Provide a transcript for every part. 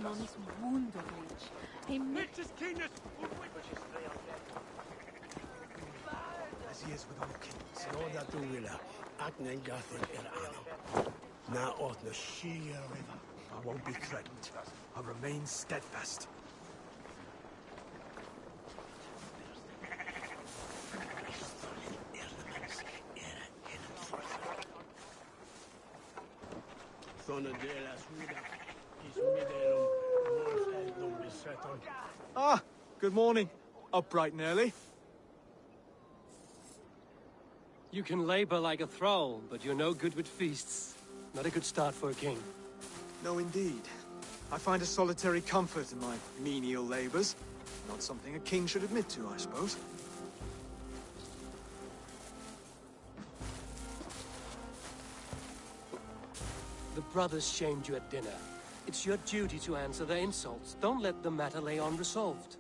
monis wunderlich. He His keenness! As he is with all kings, and all that do willa, Agnen Gathin Anno. Now on the sheer river, I won't be threatened. I'll remain steadfast. Ah, good morning. Up bright and early. You can labor like a thrall, but you're no good with feasts. Not a good start for a king. No, indeed. I find a solitary comfort in my menial labors. Not something a king should admit to, I suppose. The brothers shamed you at dinner. It's your duty to answer their insults. Don't let the matter lay unresolved.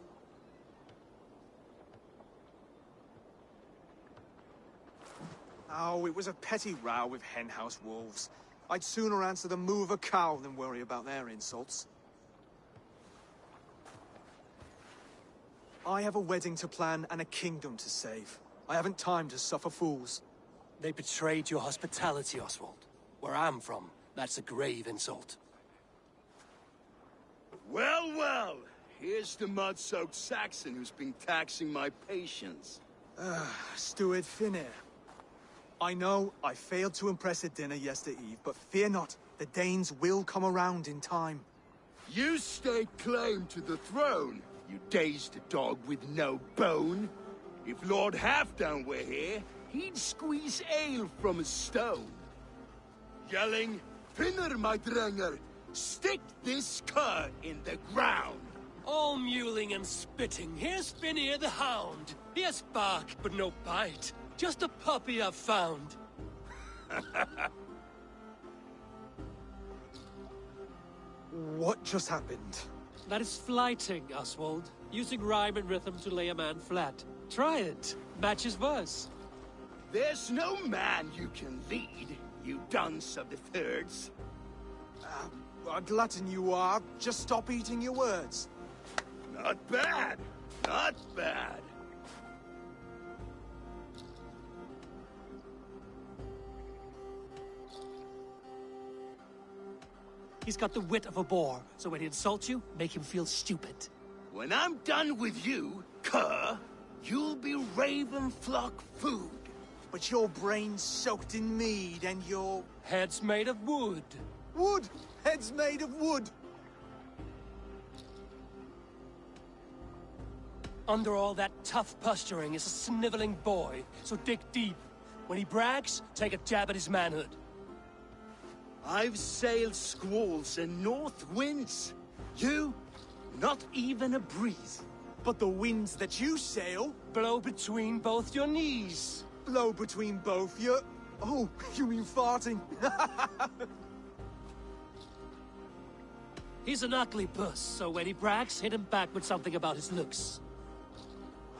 Oh, it was a petty row with henhouse wolves. I'd sooner answer the moo of a cow than worry about their insults. I have a wedding to plan and a kingdom to save. I haven't time to suffer fools. They betrayed your hospitality, Oswald. Where I'm from, that's a grave insult. Well, well! Here's the mud-soaked Saxon who's been taxing my patience. Steward Finir. I know I failed to impress at dinner yesterday eve, but fear not, the Danes will come around in time. You stake claim to the throne, you dazed dog with no bone. If Lord Halfdown were here, he'd squeeze ale from a stone. Yelling, Finner, my drenger, stick this cur in the ground. All mewling and spitting, here's Finir the Hound. He has bark, but no bite. Just a puppy I've found. What just happened? That is flighting, Oswald. Using rhyme and rhythm to lay a man flat. Try it. Match his verse. There's no man you can lead, you dunce of the thirds. A glutton you are. Just stop eating your words. Not bad. Not bad. He's got the wit of a boar, so when he insults you, make him feel stupid. When I'm done with you, cur, you'll be raven flock food. But your brain's soaked in mead and your... Head's made of wood. Wood! Head's made of wood! Under all that tough posturing is a sniveling boy, so dig deep. When he brags, take a jab at his manhood. I've sailed squalls and north winds. You, not even a breeze. But the winds that you sail... Blow between both your knees. Blow between both your... Oh, you mean farting? He's an ugly puss, so when he brags, hit him back with something about his looks.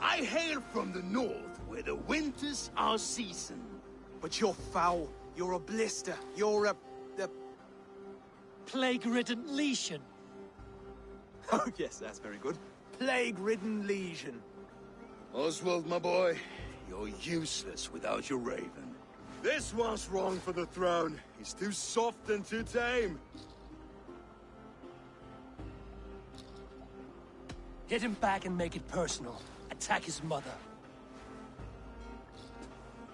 I hail from the north, where the winters are season. But you're foul. You're a blister. You're a... Plague-ridden lesion. Oh, yes, that's very good. Plague-ridden lesion. Oswald, my boy, you're useless without your raven. This one's wrong for the throne. He's too soft and too tame. Hit him back and make it personal. Attack his mother.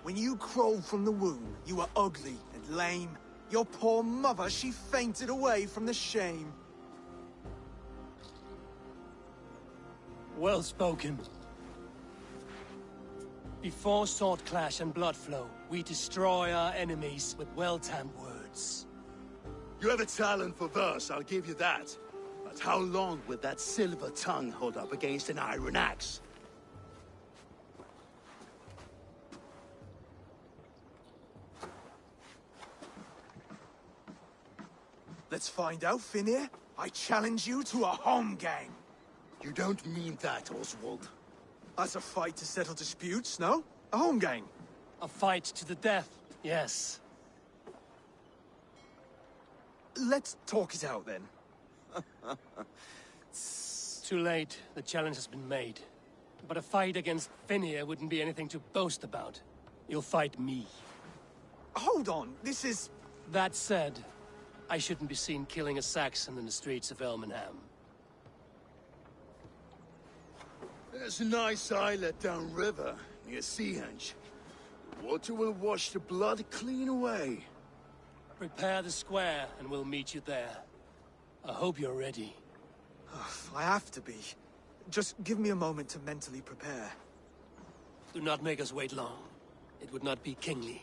When you crawled from the womb, you were ugly and lame. Your poor mother, she fainted away from the shame. Well spoken. Before sword clash and blood flow, we destroy our enemies with well-timed words. You have a talent for verse, I'll give you that. But how long will that silver tongue hold up against an iron axe? Let's find out, Finir. I challenge you to a home gang. You don't mean that, Oswald. That's a fight to settle disputes, no? A home gang. A fight to the death, yes. Let's talk it out, then. Too late. The challenge has been made. But a fight against Finir wouldn't be anything to boast about. You'll fight me. Hold on, this is... That said, I shouldn't be seen killing a Saxon in the streets of Elmenham. There's a nice islet downriver, near Seahenge. The water will wash the blood clean away. Prepare the square, and we'll meet you there. I hope you're ready. I have to be. Just give me a moment to mentally prepare. Do not make us wait long. It would not be kingly.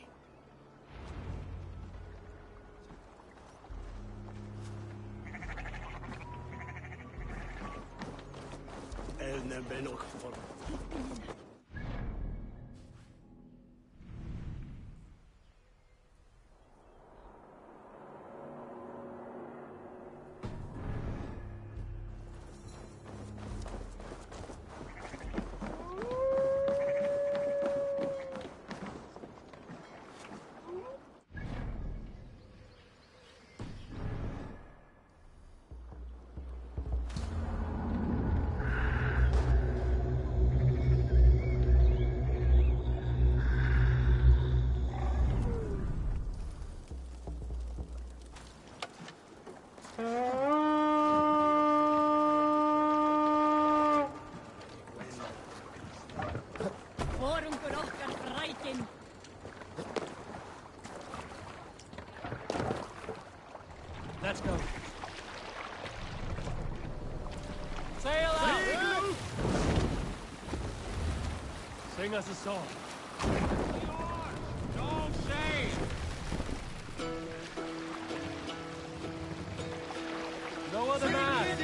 Let's go. Sail out! Sing us a song. Don't say! No other man!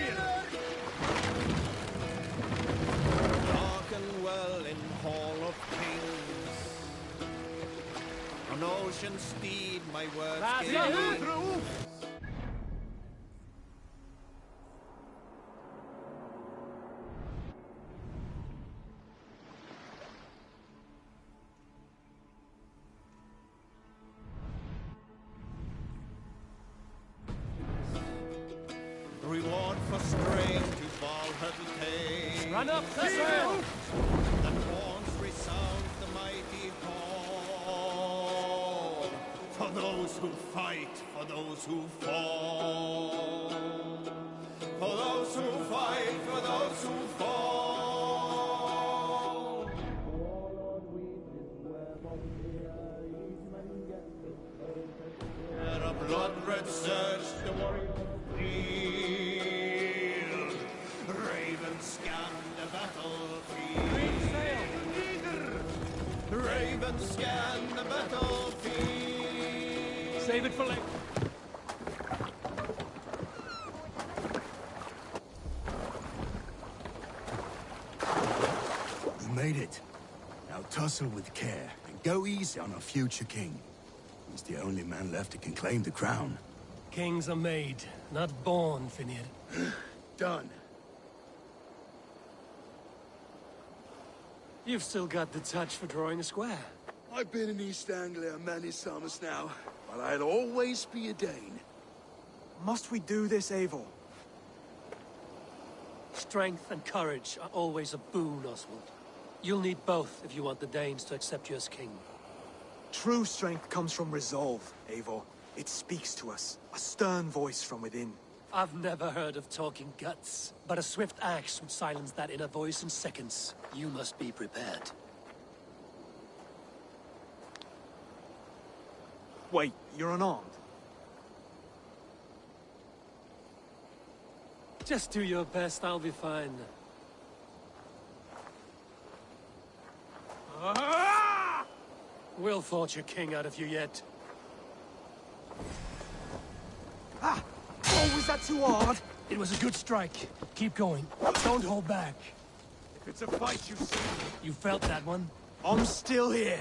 Dark and well in Hall of Kings. On ocean steed my words gain. Reward for straying to Valhalla take. Run up the sail! That horns resound the mighty call. For those who fight, for those who fall. For those who fight, for those who fall. Where a blood-red surge the warrior field. Ravens scan the battlefield. Ravens scan the battlefield. Save it for later. We made it. Now tussle with care and go easy on our future king. He's the only man left who can claim the crown. Kings are made, not born, Finir. Done. You've still got the touch for drawing a square. I've been in East Anglia many summers now, but I'll always be a Dane. Must we do this, Eivor? Strength and courage are always a boon, Oswald. You'll need both if you want the Danes to accept you as king. True strength comes from resolve, Eivor. It speaks to us, a stern voice from within. I've never heard of talking guts, but a swift axe would silence that inner voice in seconds. You must be prepared. Wait, you're unarmed? Just do your best, I'll be fine. We'll forge your king out of you yet. Ah! Oh, was that too hard? It was a good strike. Keep going. Don't hold back. If it's a fight, you see. You felt that one? I'm still here.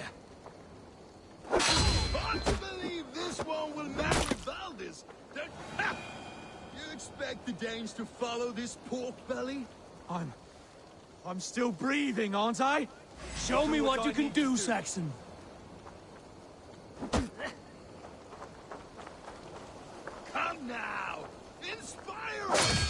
Hard to believe this one will marry Valdis. You expect the Danes to follow this pork belly? I'm still breathing, aren't I? Show me what you can do, Saxon. Come now! Inspire us!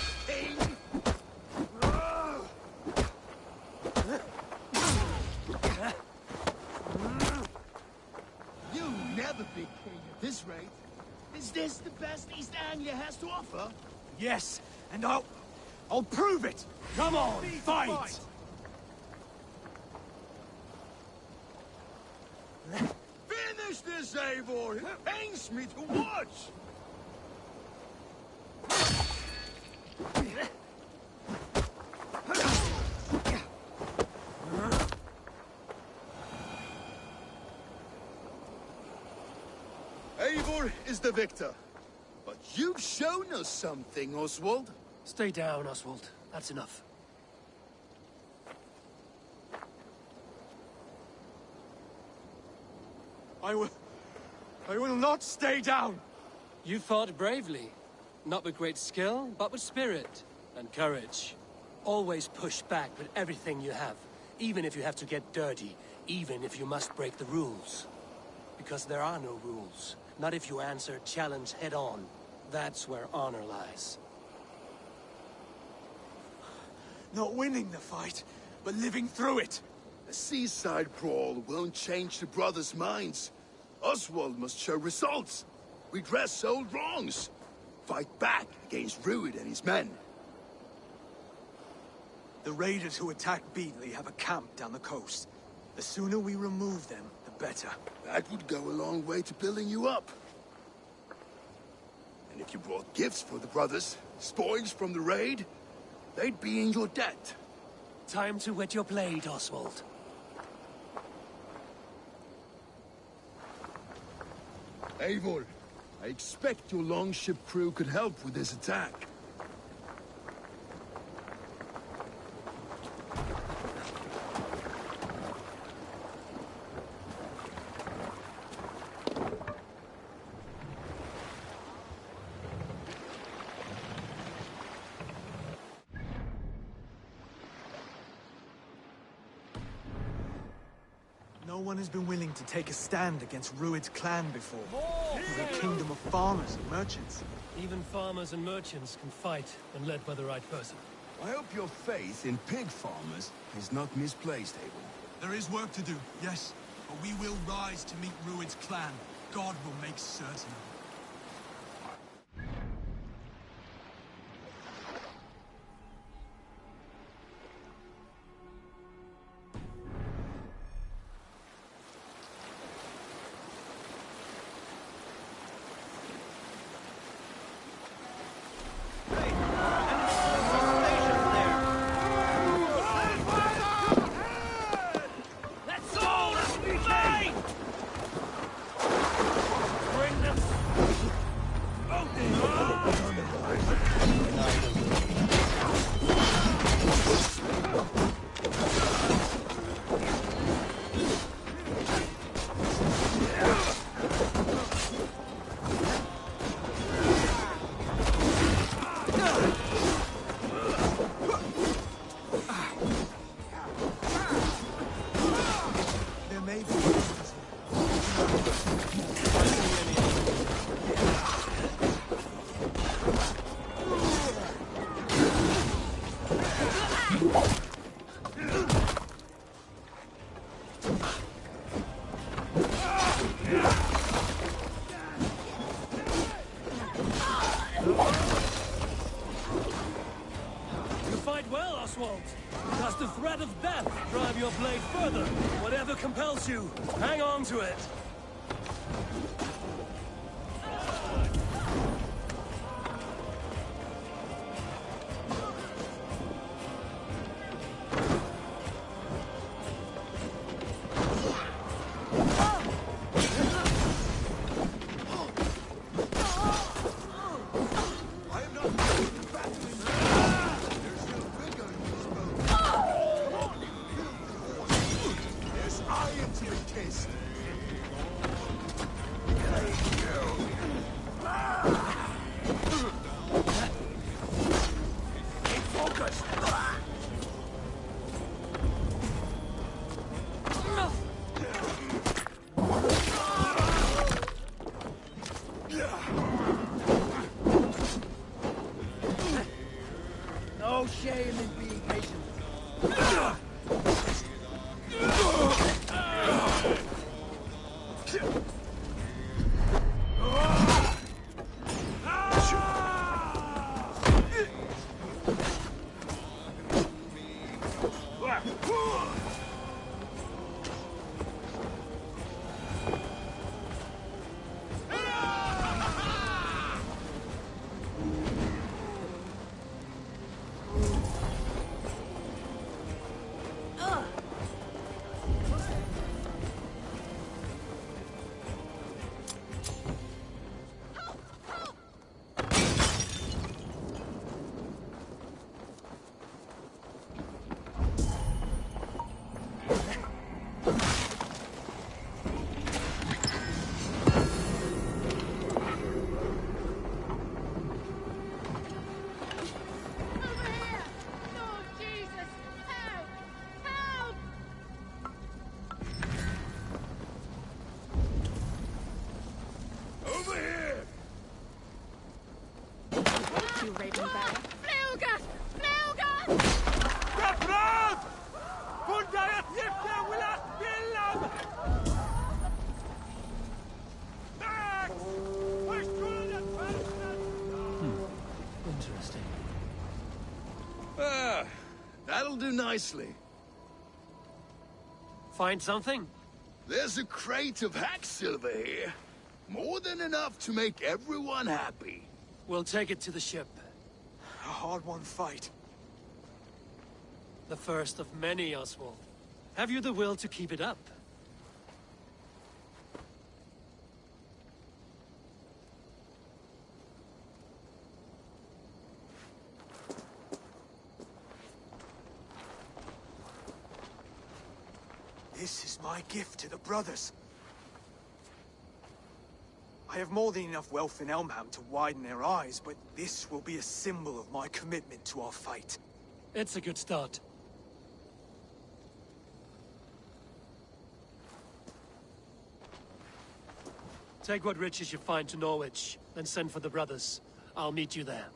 never be king at this rate. Is this the best East Anglia has to offer? Yes, and I'll prove it! Come on, fight! Finish this, Eivor! It pains me to watch! Eivor is the victor. But you've shown us something, Oswald. Stay down, Oswald. That's enough. I will not stay down! You fought bravely. Not with great skill, but with spirit and courage. Always push back with everything you have. Even if you have to get dirty. Even if you must break the rules. Because there are no rules. Not if you answer challenge head on. That's where honor lies. Not winning the fight, but living through it. A seaside brawl won't change the brothers' minds. Oswald must show results. Redress old wrongs. Fight back against Rued and his men. The raiders who attacked Beatley have a camp down the coast. The sooner we remove them, the better. That would go a long way to building you up. And if you brought gifts for the brothers, spoils from the raid, they'd be in your debt. Time to wet your blade, Oswald. Eivor, I expect your longship crew could help with this attack. No one has been willing to take a stand against Rued's clan before. We're a kingdom of farmers and merchants. Even farmers and merchants can fight when led by the right person. I hope your faith in pig farmers is not misplaced, Eivor. There is work to do, yes. But we will rise to meet Rued's clan. God will make certain of it. Does the threat of death drive your blade further? Whatever compels you, hang on to it. No shame in being patient. Ravenberry. Fluga! Fluga! Interesting. Ah, that'll do nicely. Find something? There's a crate of hack silver here. More than enough to make everyone happy. We'll take it to the ship. A hard-won fight. The first of many, Oswald. Have you the will to keep it up? This is my gift to the brothers. I have more than enough wealth in Elmham to widen their eyes, but this will be a symbol of my commitment to our fight. It's a good start. Take what riches you find to Norwich, then send for the brothers. I'll meet you there.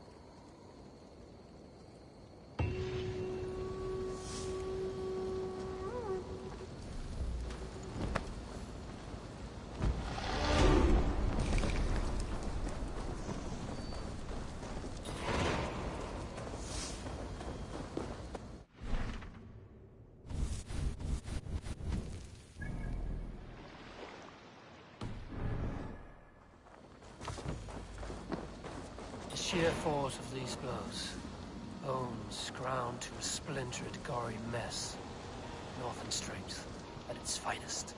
Sheer force of these blows. Bones ground to a splintered, gory mess. Northern strength at its finest.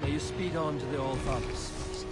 May you speed on to the All-Father's feast.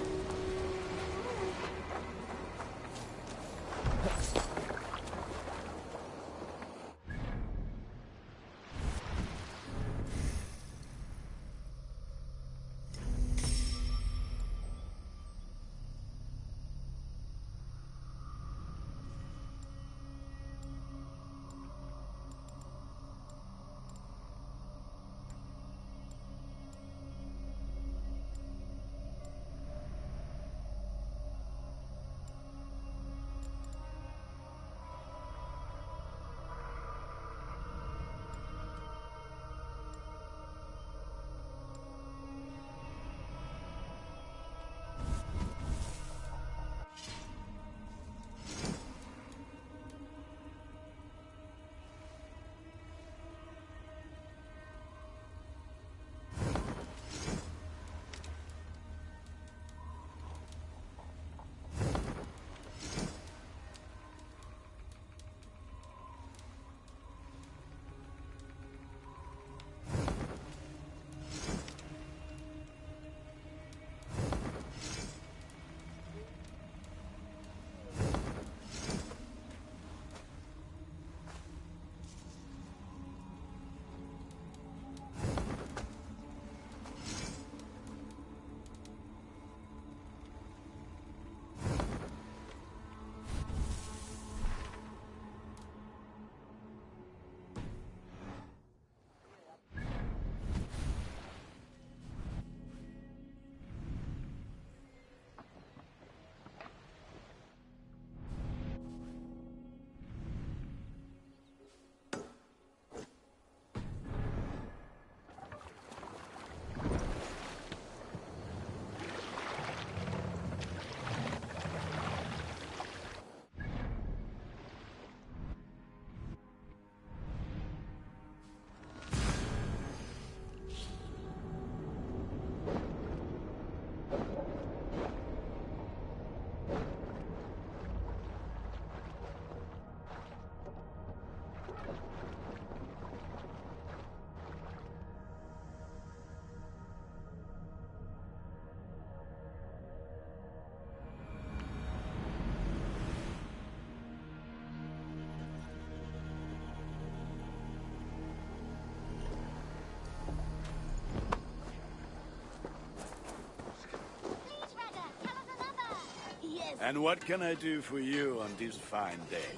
And what can I do for you on this fine day?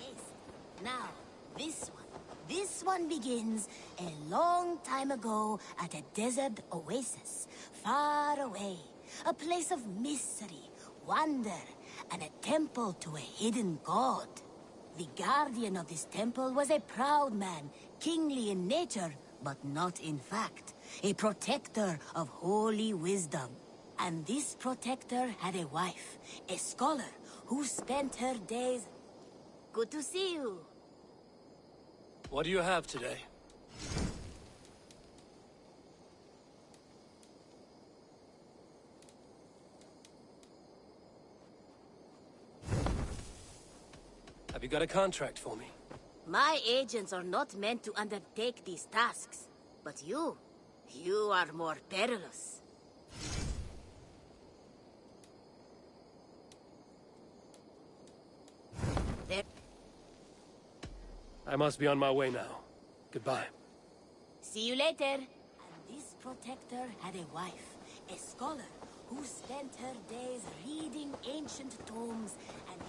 Yes. Now, this one begins a long time ago at a desert oasis, far away. A place of mystery, wonder, and a temple to a hidden god. The guardian of this temple was a proud man, kingly in nature, but not in fact. A protector of holy wisdom. And this protector had a wife, a scholar, who spent her days... Good to see you. What do you have today? Have you got a contract for me? My agents are not meant to undertake these tasks. But you are more perilous. There... I must be on my way now. Goodbye. See you later. And this protector had a wife, a scholar, who spent her days reading ancient tomes and...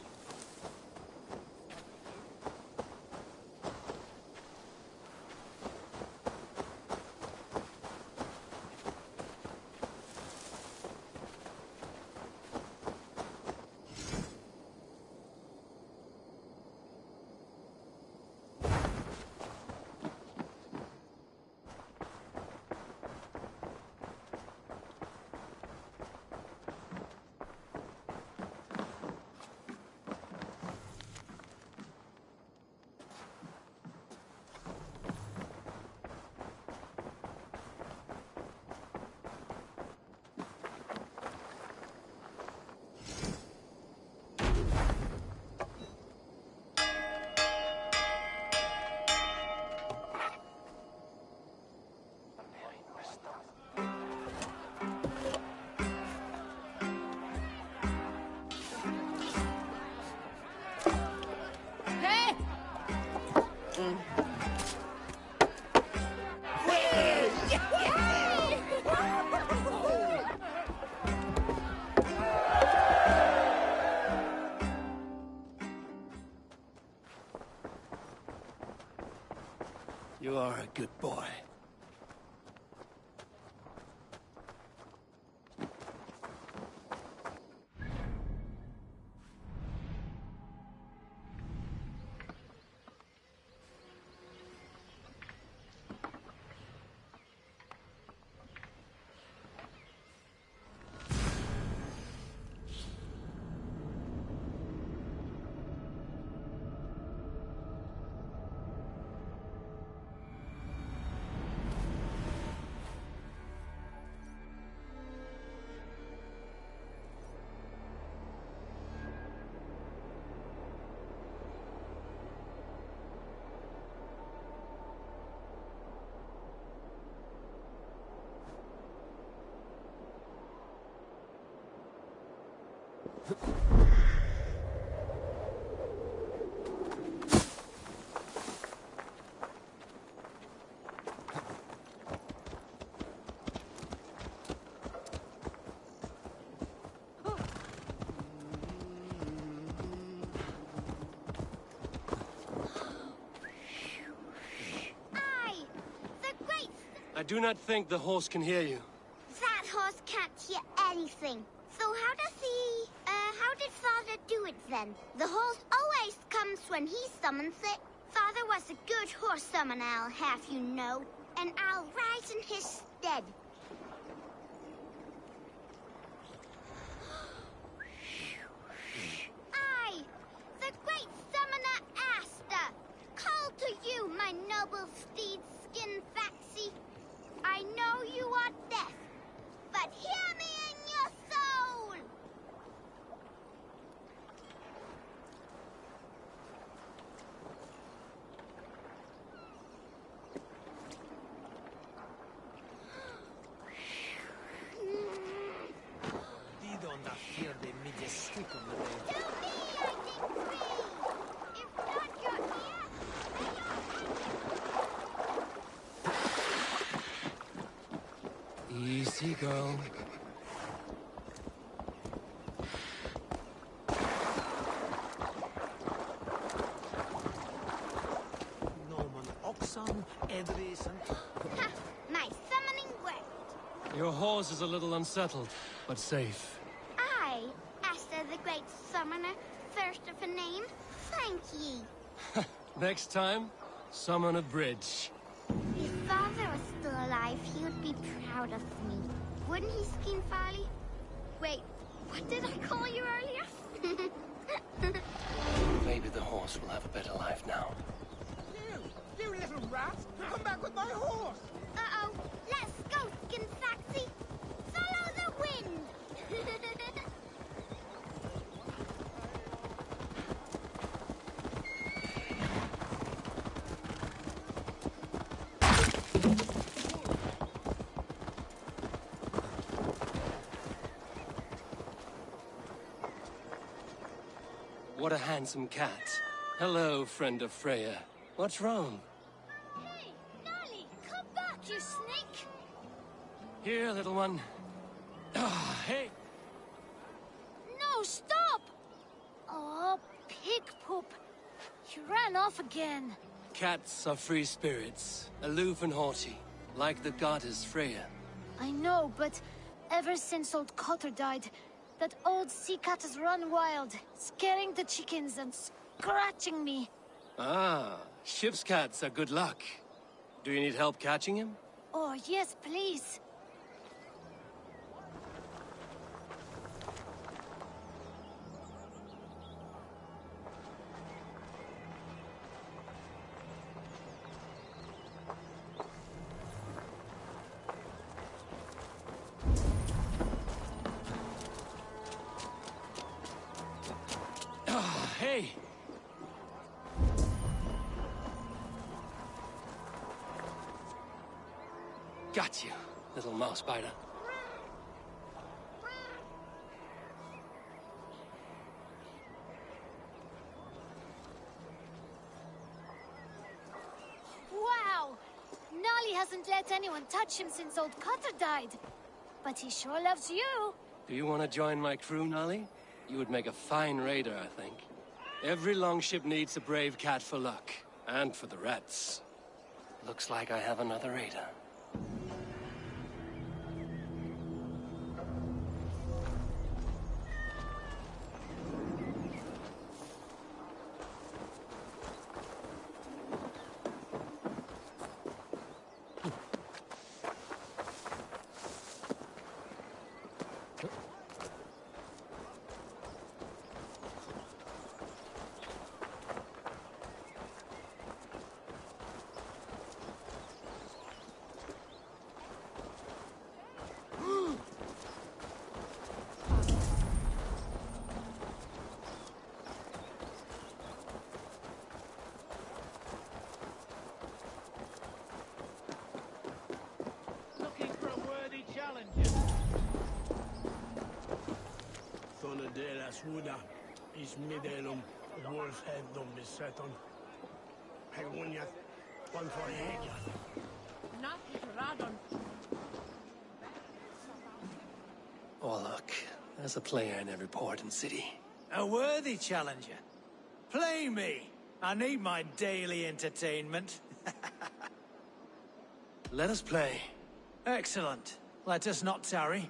You are a good boy. I do not think the horse can hear you. That horse can't hear anything. So how did Father do it then? The horse always comes when he summons it. Father was a good horse summoner, I'll have you know. And I'll rise in his stead. I, the great summoner Asta, call to you, my noble steed Skin Faxi. I know you are deaf, but hear me in your soul! Easy, girl. son, Edris, and... Ha! My summoning word. Your horse is a little unsettled, but safe. I, Esther the Great Summoner, first of a name, thank ye. Next time, summon a bridge. If father was still alive, he would be proud of me. Wouldn't he, Skin Farley? Wait, what did I call you earlier? Maybe the horse will have a better life now. You little rat! Come back with my horse! Uh-oh, let's go, Skin Foxy. Follow the wind. What a handsome cat. Hello, friend of Freya. What's wrong? Hey, Nolly, come back, you snake! Here, little one. Ah, hey! No, stop! Oh, pig poop. You ran off again. Cats are free spirits, aloof and haughty, like the goddess Freya. I know, but ever since old Cotter died, that old sea cat has run wild, scaring the chickens and scratching me. Ah, ship's cats are good luck. Do you need help catching him? Oh, yes, please. Ah, hey! Got you, little mouse biter. Wow! Nolly hasn't let anyone touch him since old Cotter died. But he sure loves you. Do you want to join my crew, Nolly? You would make a fine raider, I think. Every longship needs a brave cat for luck. And for the rats. Looks like I have another raider. Looking for a worthy challenger. Thona de la Suda, is midelum, wolf head dum beseton. Hegunyat, one for Hegia. Not Radon. Oh, look. There's a player in every port and city. A worthy challenger. Play me. I need my daily entertainment. Let us play. Excellent. Let us not tarry.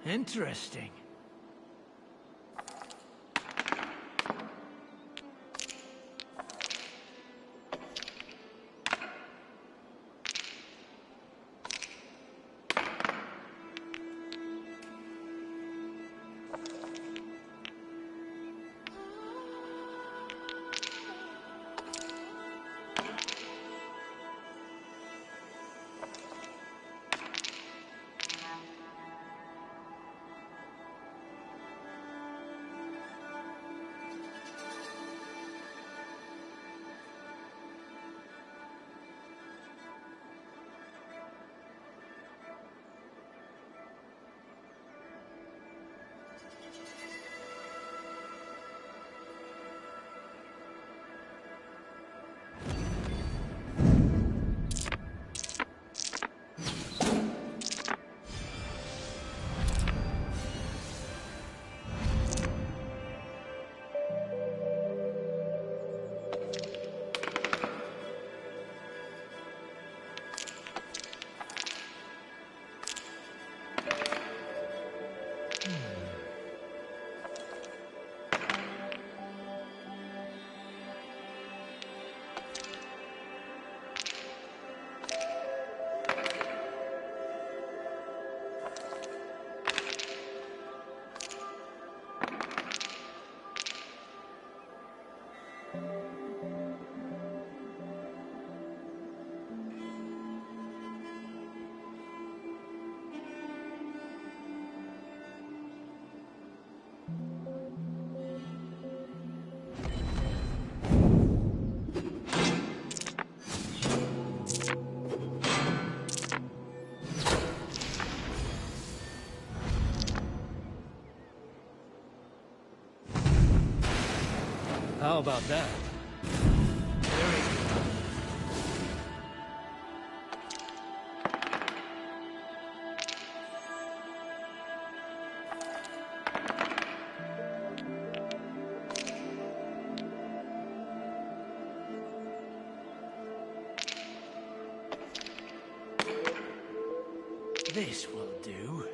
Interesting. How about that? This will do.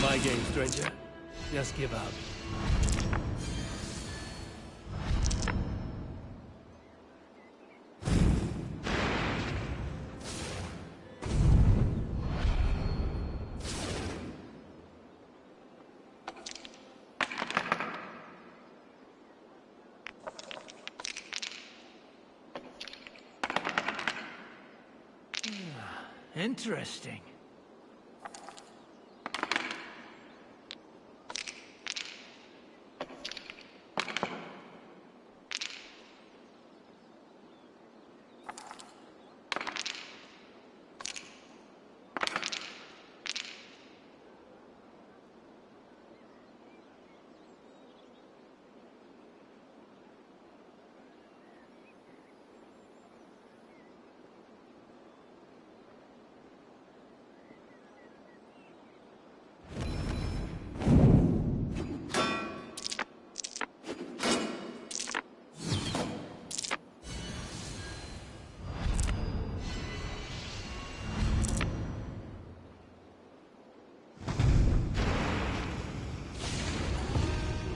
My game, stranger. Just give up. Interesting.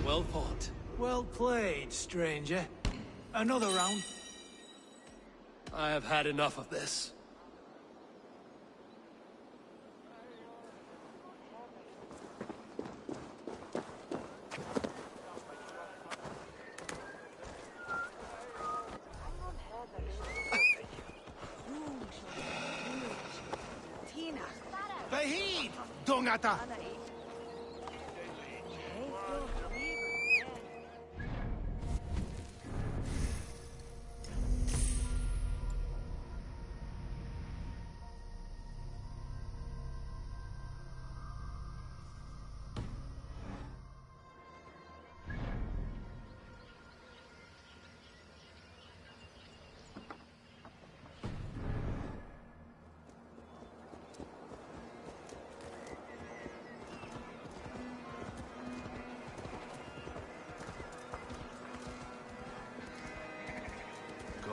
Well fought. Well played, stranger. Another round. I have had enough of this. Behid, Dungata!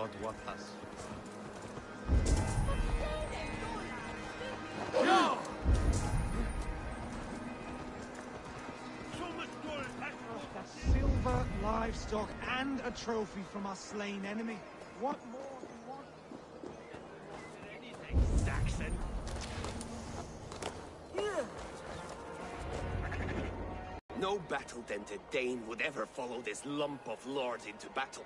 God want us. No! That's silver, livestock, and a trophy from our slain enemy. What more do you want? Anything, Saxon. No battle-dented Dane would ever follow this lump of lord into battle.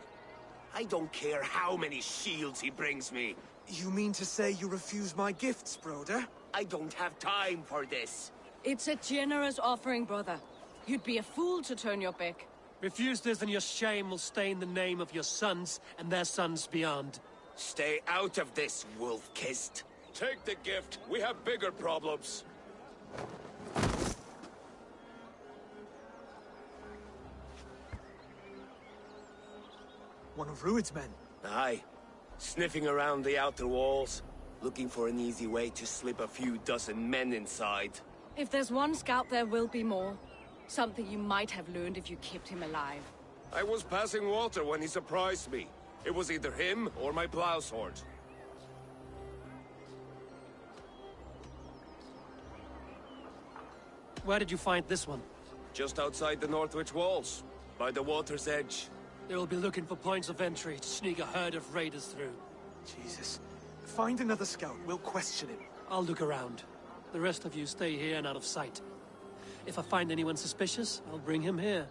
I don't care how many shields he brings me. You mean to say you refuse my gifts, Broder? I don't have time for this. It's a generous offering, brother. You'd be a fool to turn your back. Refuse this and your shame will stain the name of your sons and their sons beyond. Stay out of this, wolf-kissed. Take the gift. We have bigger problems. One of Rued's men. Aye. Sniffing around the outer walls. Looking for an easy way to slip a few dozen men inside. If there's one scout, there will be more. Something you might have learned if you kept him alive. I was passing water when he surprised me. It was either him or my plow sword. Where did you find this one? Just outside the Northwich walls, by the water's edge. They will be looking for points of entry to sneak a herd of raiders through. Jesus. Find another scout. We'll question him. I'll look around. The rest of you stay here and out of sight. If I find anyone suspicious, I'll bring him here.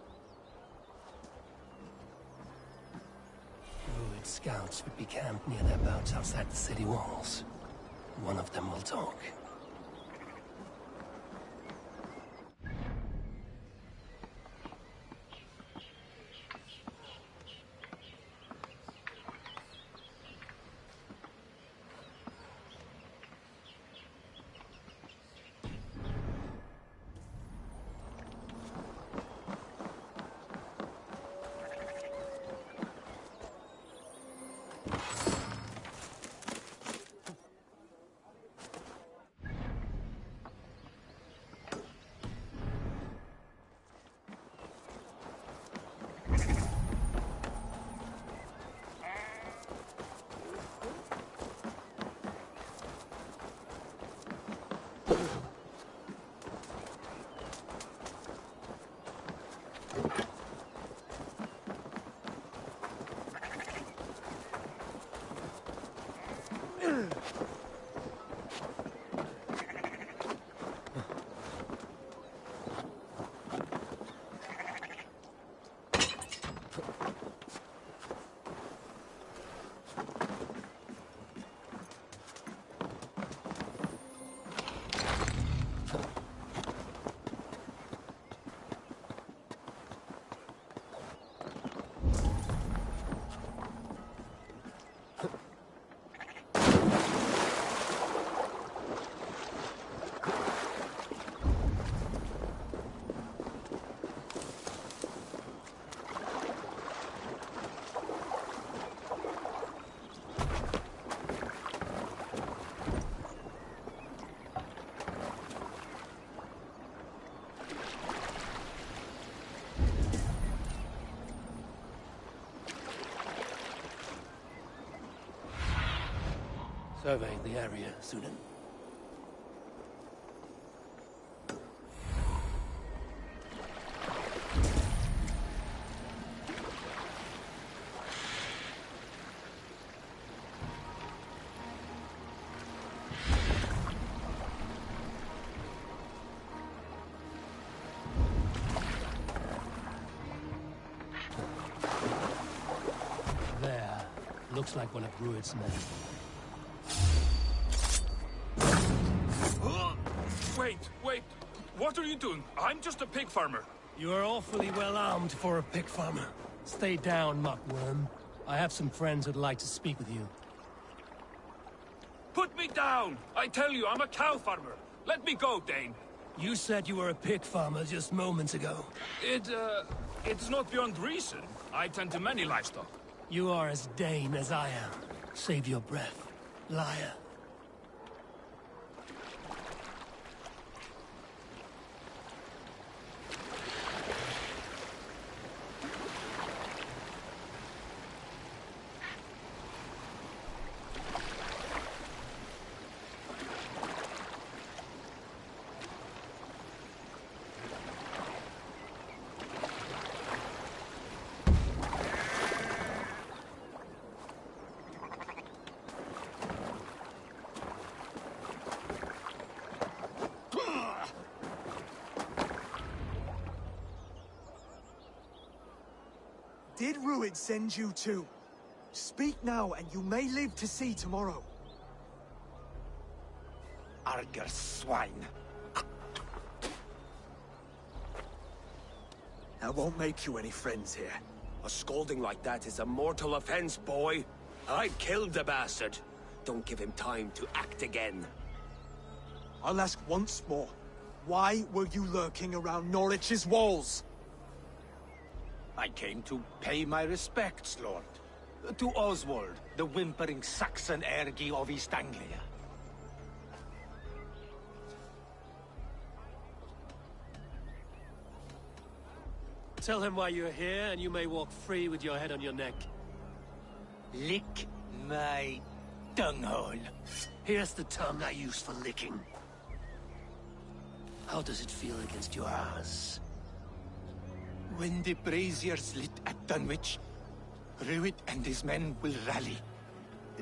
Rued scouts would be camped near their boats outside the city walls. One of them will talk. Survey the area, Sudan. There. Looks like one of Rued's men. Wait. What are you doing? I'm just a pig farmer. You are awfully well armed for a pig farmer. Stay down, muckworm. I have some friends who'd like to speak with you. Put me down! I tell you, I'm a cow farmer. Let me go, Dane. You said you were a pig farmer just moments ago. It's not beyond reason. I tend to many livestock. You are as Dane as I am. Save your breath, liar. Did Ruid send you too? Speak now, and you may live to see tomorrow. Arger swine. I won't make you any friends here. A scolding like that is a mortal offense, boy. I've killed the bastard. Don't give him time to act again. I'll ask once more. Why were you lurking around Norwich's walls? I came to pay my respects, Lord. To Oswald, the whimpering Saxon ergi of East Anglia. Tell him why you're here, and you may walk free with your head on your neck. Lick my dunghole. Here's the tongue I use for licking. How does it feel against your ass? When the braziers lit at Dunwich, Ruid and his men will rally.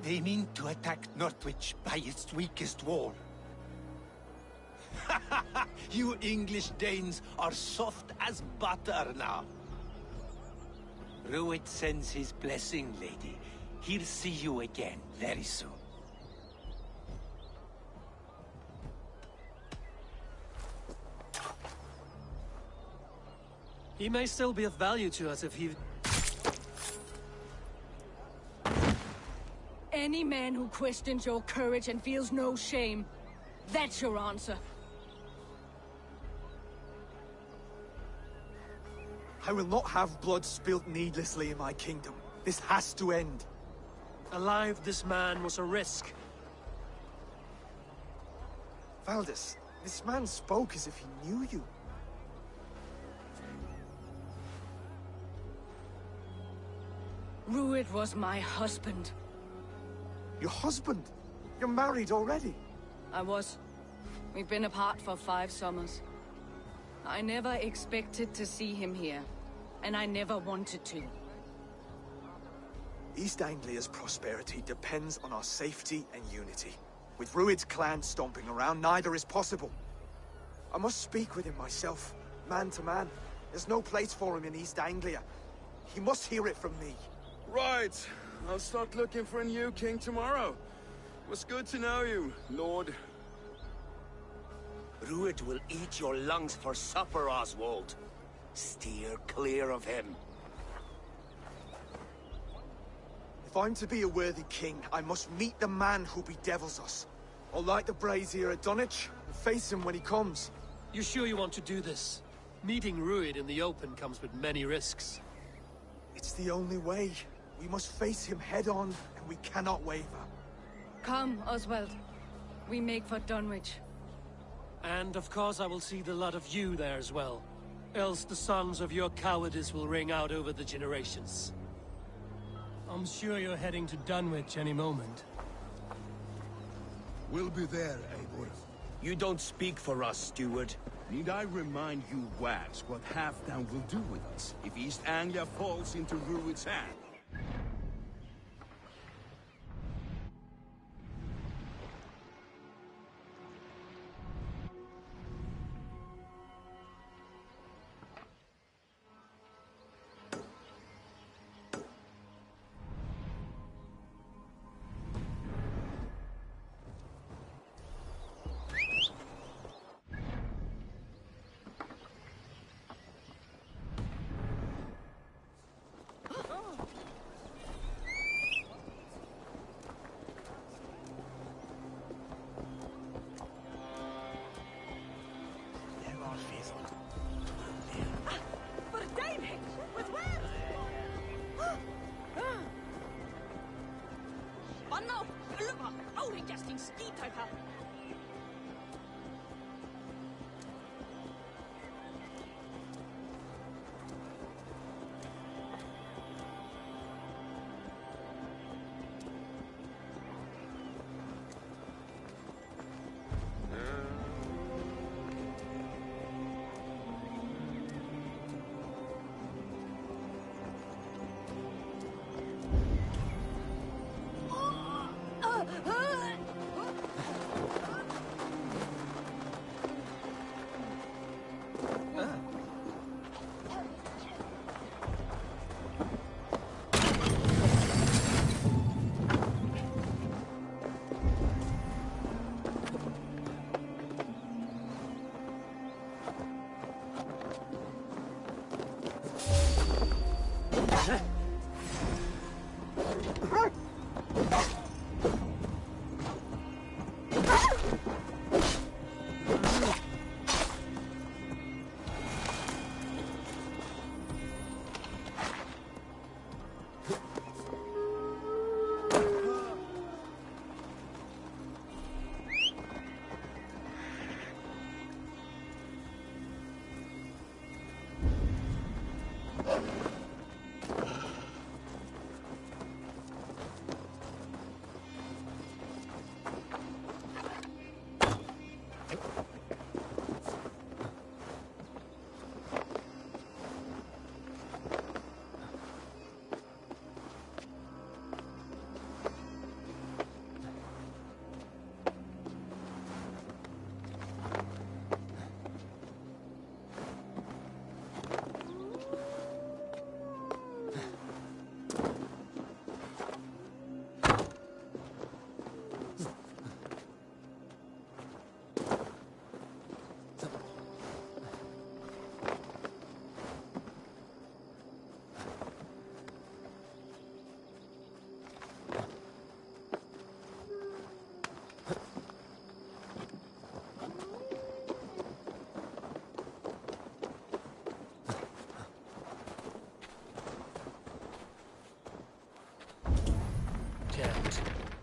They mean to attack Northwich by its weakest wall. You English Danes are soft as butter now. Ruid sends his blessing, lady. He'll see you again very soon. He may still be of value to us if he... Any man who questions your courage and feels no shame, that's your answer. I will not have blood spilt needlessly in my kingdom. This has to end. Alive, this man was a risk. Valdis, this man spoke as if he knew you. Ruid was my husband. Your husband? You're married already? I was. We've been apart for 5 summers. I never expected to see him here, and I never wanted to. East Anglia's prosperity depends on our safety and unity. With Ruid's clan stomping around, neither is possible. I must speak with him myself, man to man. There's no place for him in East Anglia. He must hear it from me. Right. I'll start looking for a new king tomorrow. It was good to know you, Lord. Ruid will eat your lungs for supper, Oswald. Steer clear of him. If I'm to be a worthy king, I must meet the man who bedevils us. I'll light the brazier at Dunwich and face him when he comes. You sure you want to do this? Meeting Ruid in the open comes with many risks. It's the only way. We must face him head-on, and we cannot waver. Come, Oswald. We make for Dunwich. And of course I will see the lot of you there as well. Else the songs of your cowardice will ring out over the generations. I'm sure you're heading to Dunwich any moment. We'll be there, Eivor. You don't speak for us, steward. Need I remind you, Wags, what Halfdan will do with us if East Anglia falls into Ruid's hand?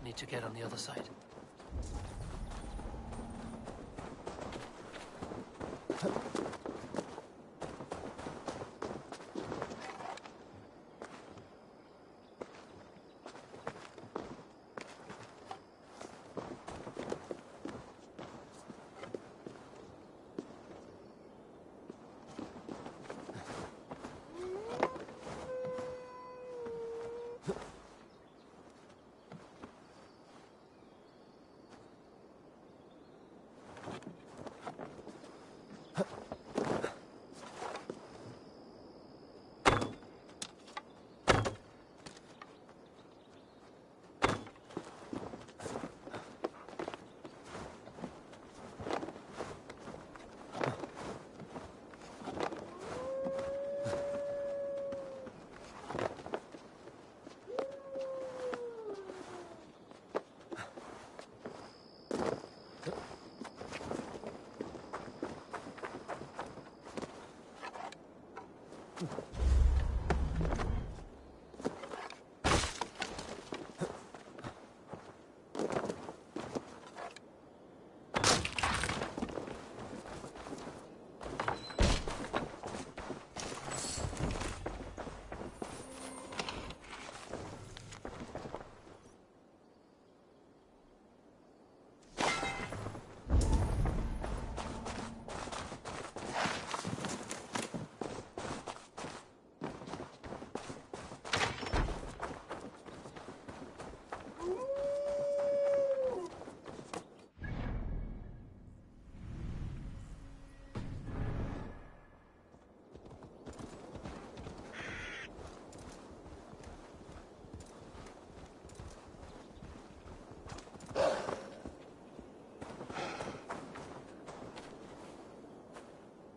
Need to get on the other side.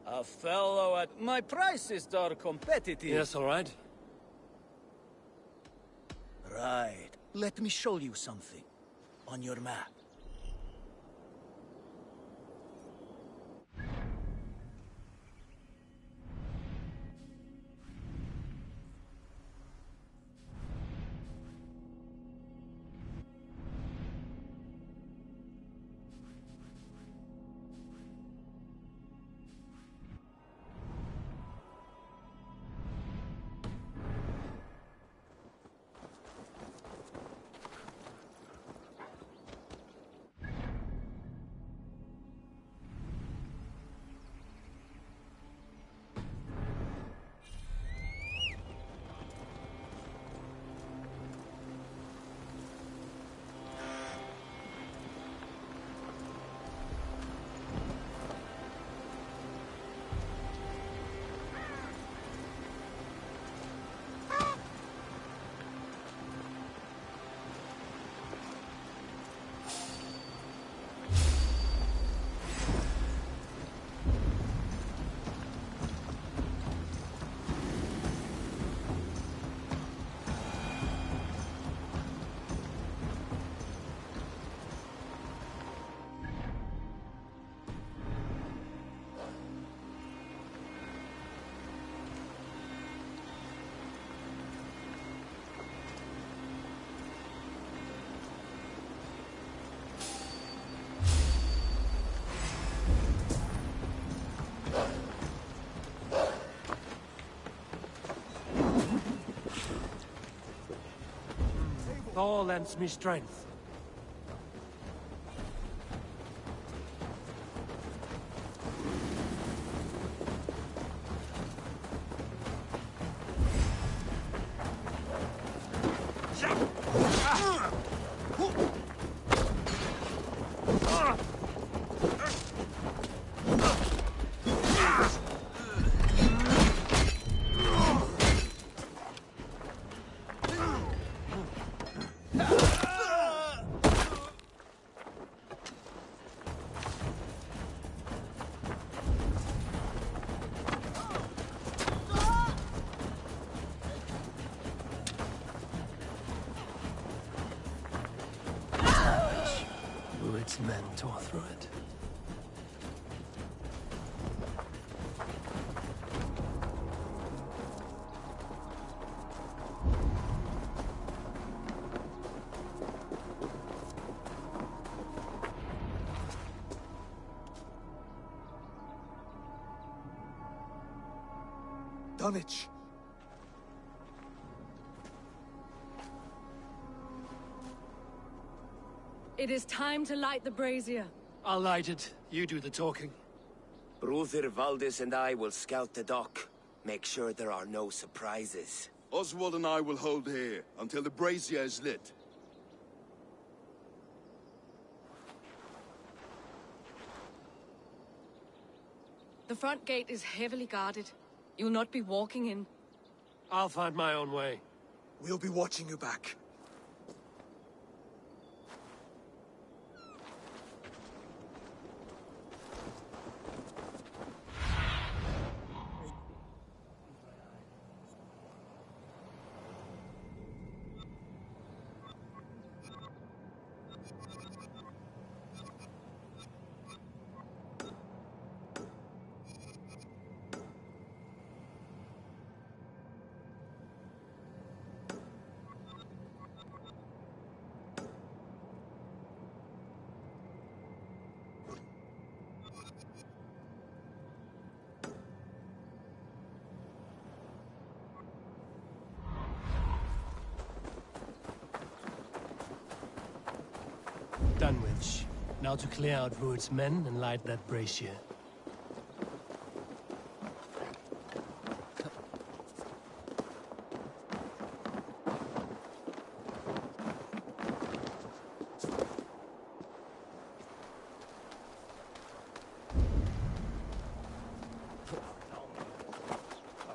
A fellow at... My prices are competitive. Yes, all right. Right. Let me show you something. On your map. Thor lends me strength. Its men tore through it. Dunwich! It is time to light the brazier. I'll light it. You do the talking. Brother Valdis and I will scout the dock. Make sure there are no surprises. Oswald and I will hold here until the brazier is lit. The front gate is heavily guarded. You'll not be walking in. I'll find my own way. We'll be watching you back. Dunwich. Now to clear out Rued's men and light that brazier.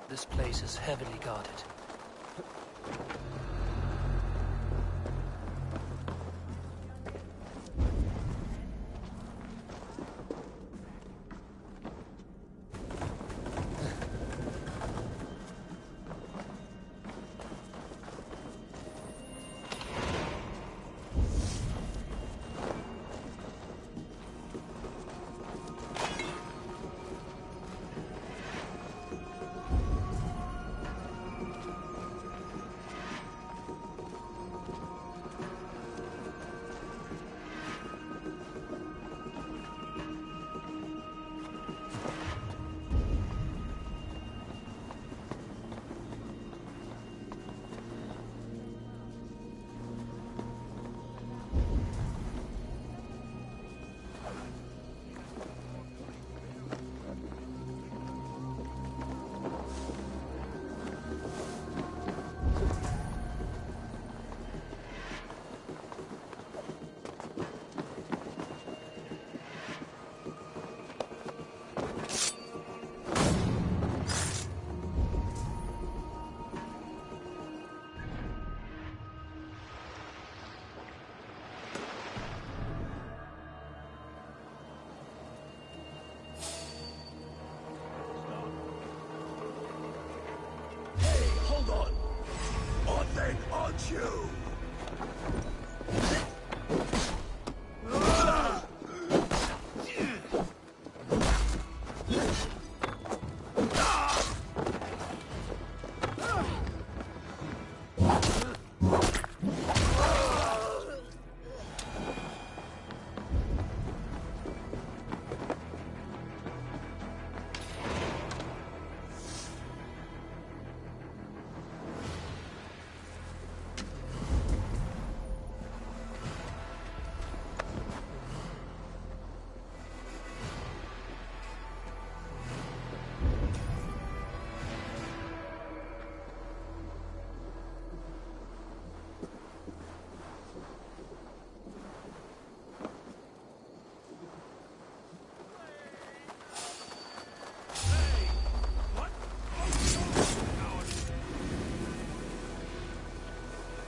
This place is heavily guarded.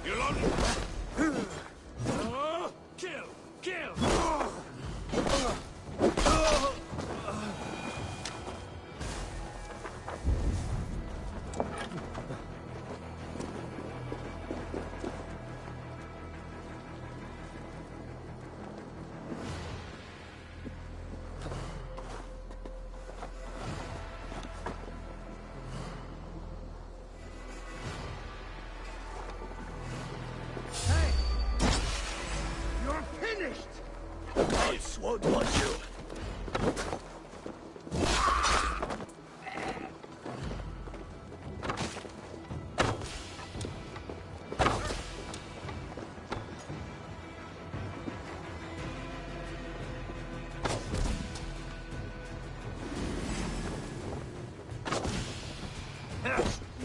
You'll only... Kill! Kill! You're finished! Gods won't want you.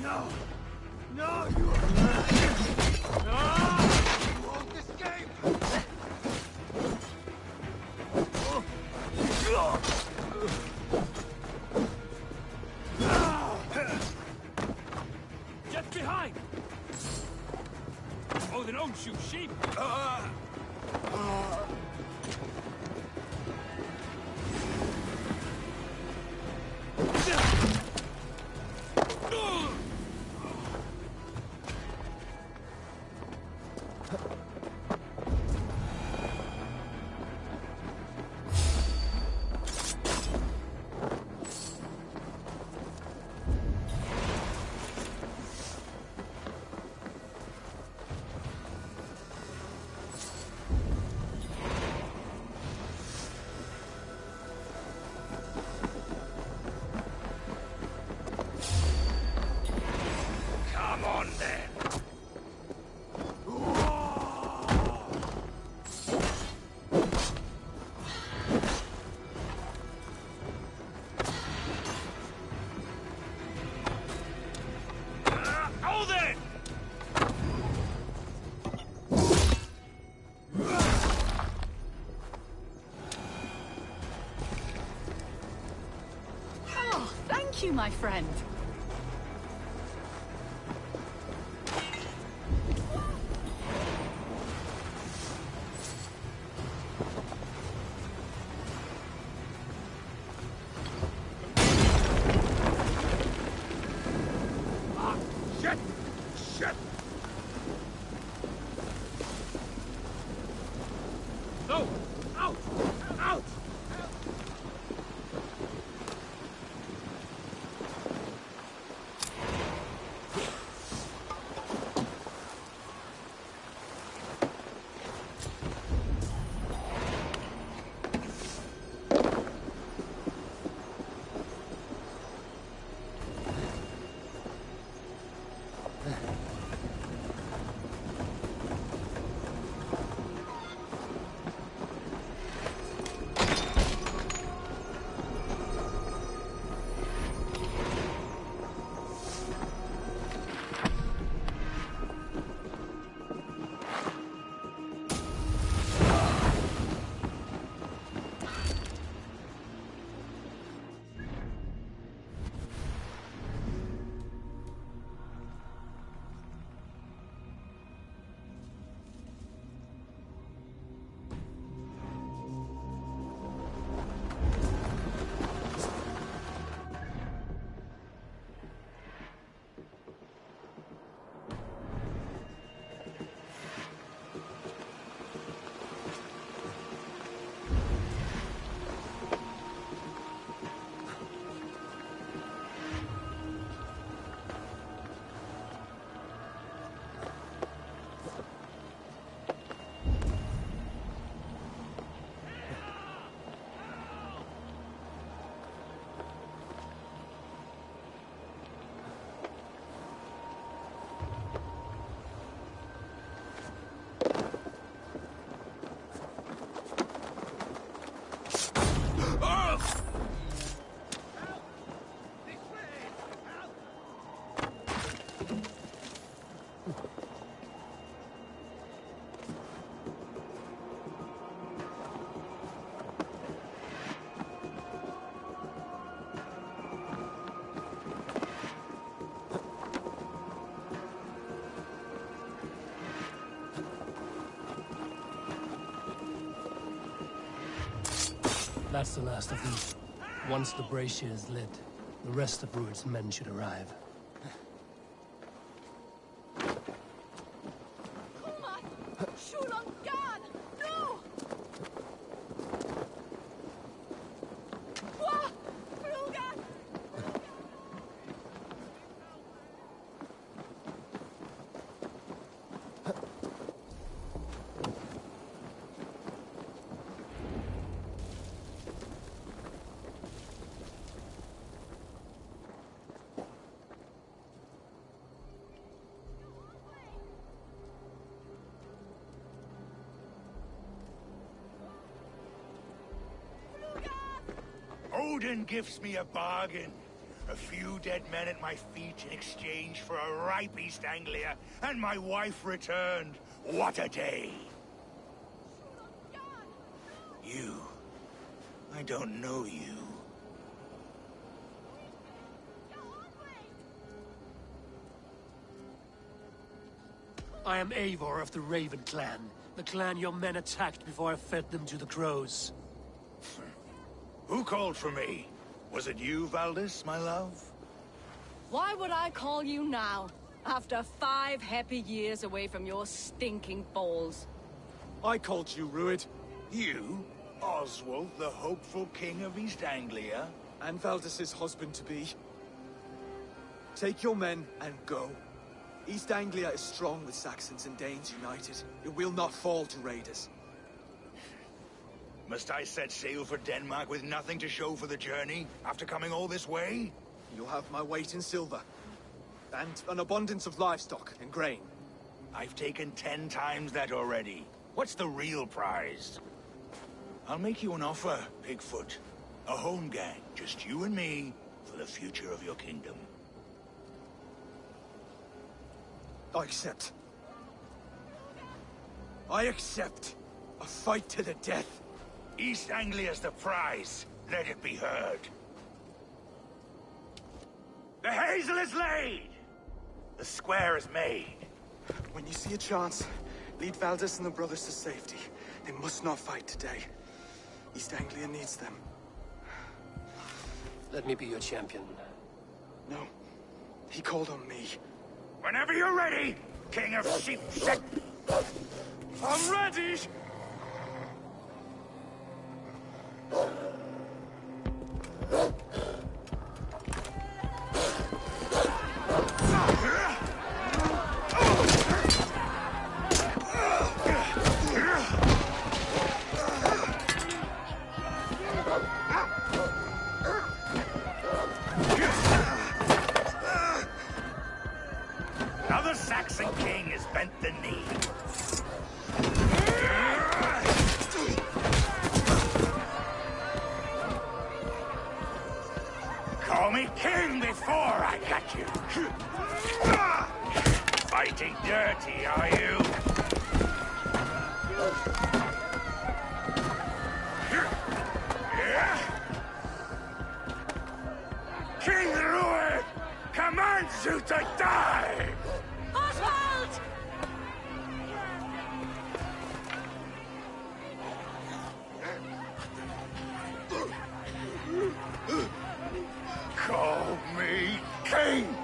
No! No, you... You won't escape! Get behind! Oh, they don't shoot sheep! Come on, then! Oh, then! Oh, thank you, my friend. Shit! Shit! No! Out! Out! That's the last of them. Once the brazier is lit, the rest of Rued's men should arrive. Odin gives me a bargain. A few dead men at my feet in exchange for a ripe East Anglia, and my wife returned. What a day! You. I don't know you. I am Eivor of the Raven clan. The clan your men attacked before I fed them to the crows. Who called for me? Was it you, Valdis, my love? Why would I call you now, after 5 happy years away from your stinking balls? I called you, Rued. You? Oswald, the hopeful king of East Anglia? And Valdis's husband-to-be. Take your men and go. East Anglia is strong with Saxons and Danes united. It will not fall to raiders. Must I set sail for Denmark with nothing to show for the journey, after coming all this way? You'll have my weight in silver. And an abundance of livestock and grain. I've taken 10 times that already. What's the real prize? I'll make you an offer, Pigfoot. A home gang, just you and me, for the future of your kingdom. I accept. I accept. A fight to the death. East Anglia's the prize. Let it be heard. The hazel is laid! The square is made. When you see a chance, lead Valdis and the brothers to safety. They must not fight today. East Anglia needs them. Let me be your champion. No. He called on me. Whenever you're ready, King of Sheep Set. I'm ready! Another Saxon king has bent the knee. Call me king before I got you. Fighting dirty, are you? King Rued commands you to die! Oswald! Call me king!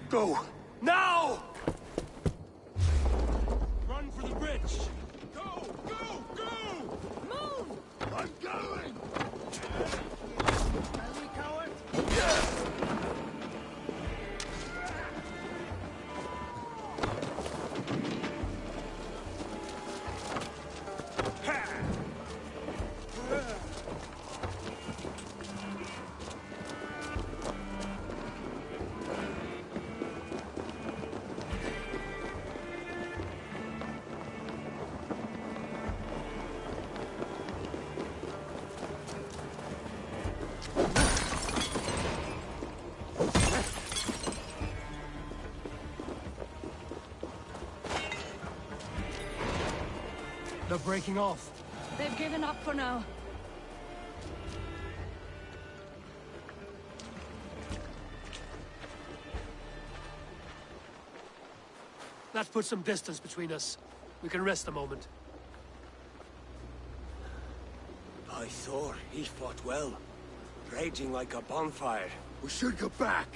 Go! Now! Run for the bridge! Go! Go! Go! Move! I'm going! They're breaking off. They've given up for now. That puts some distance between us. We can rest a moment. By Thor, he fought well. Raging like a bonfire. We should go back.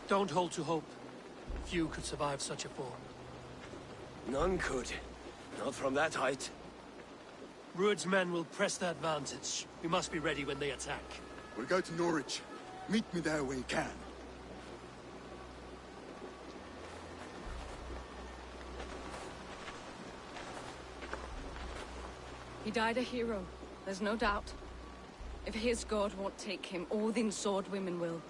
Don't hold to hope. Few could survive such a fall. None could. Not from that height. Rued's men will press the advantage. We must be ready when they attack. We'll go to Norwich. Meet me there when you can. He died a hero, there's no doubt. If his god won't take him, Odin's sword women will.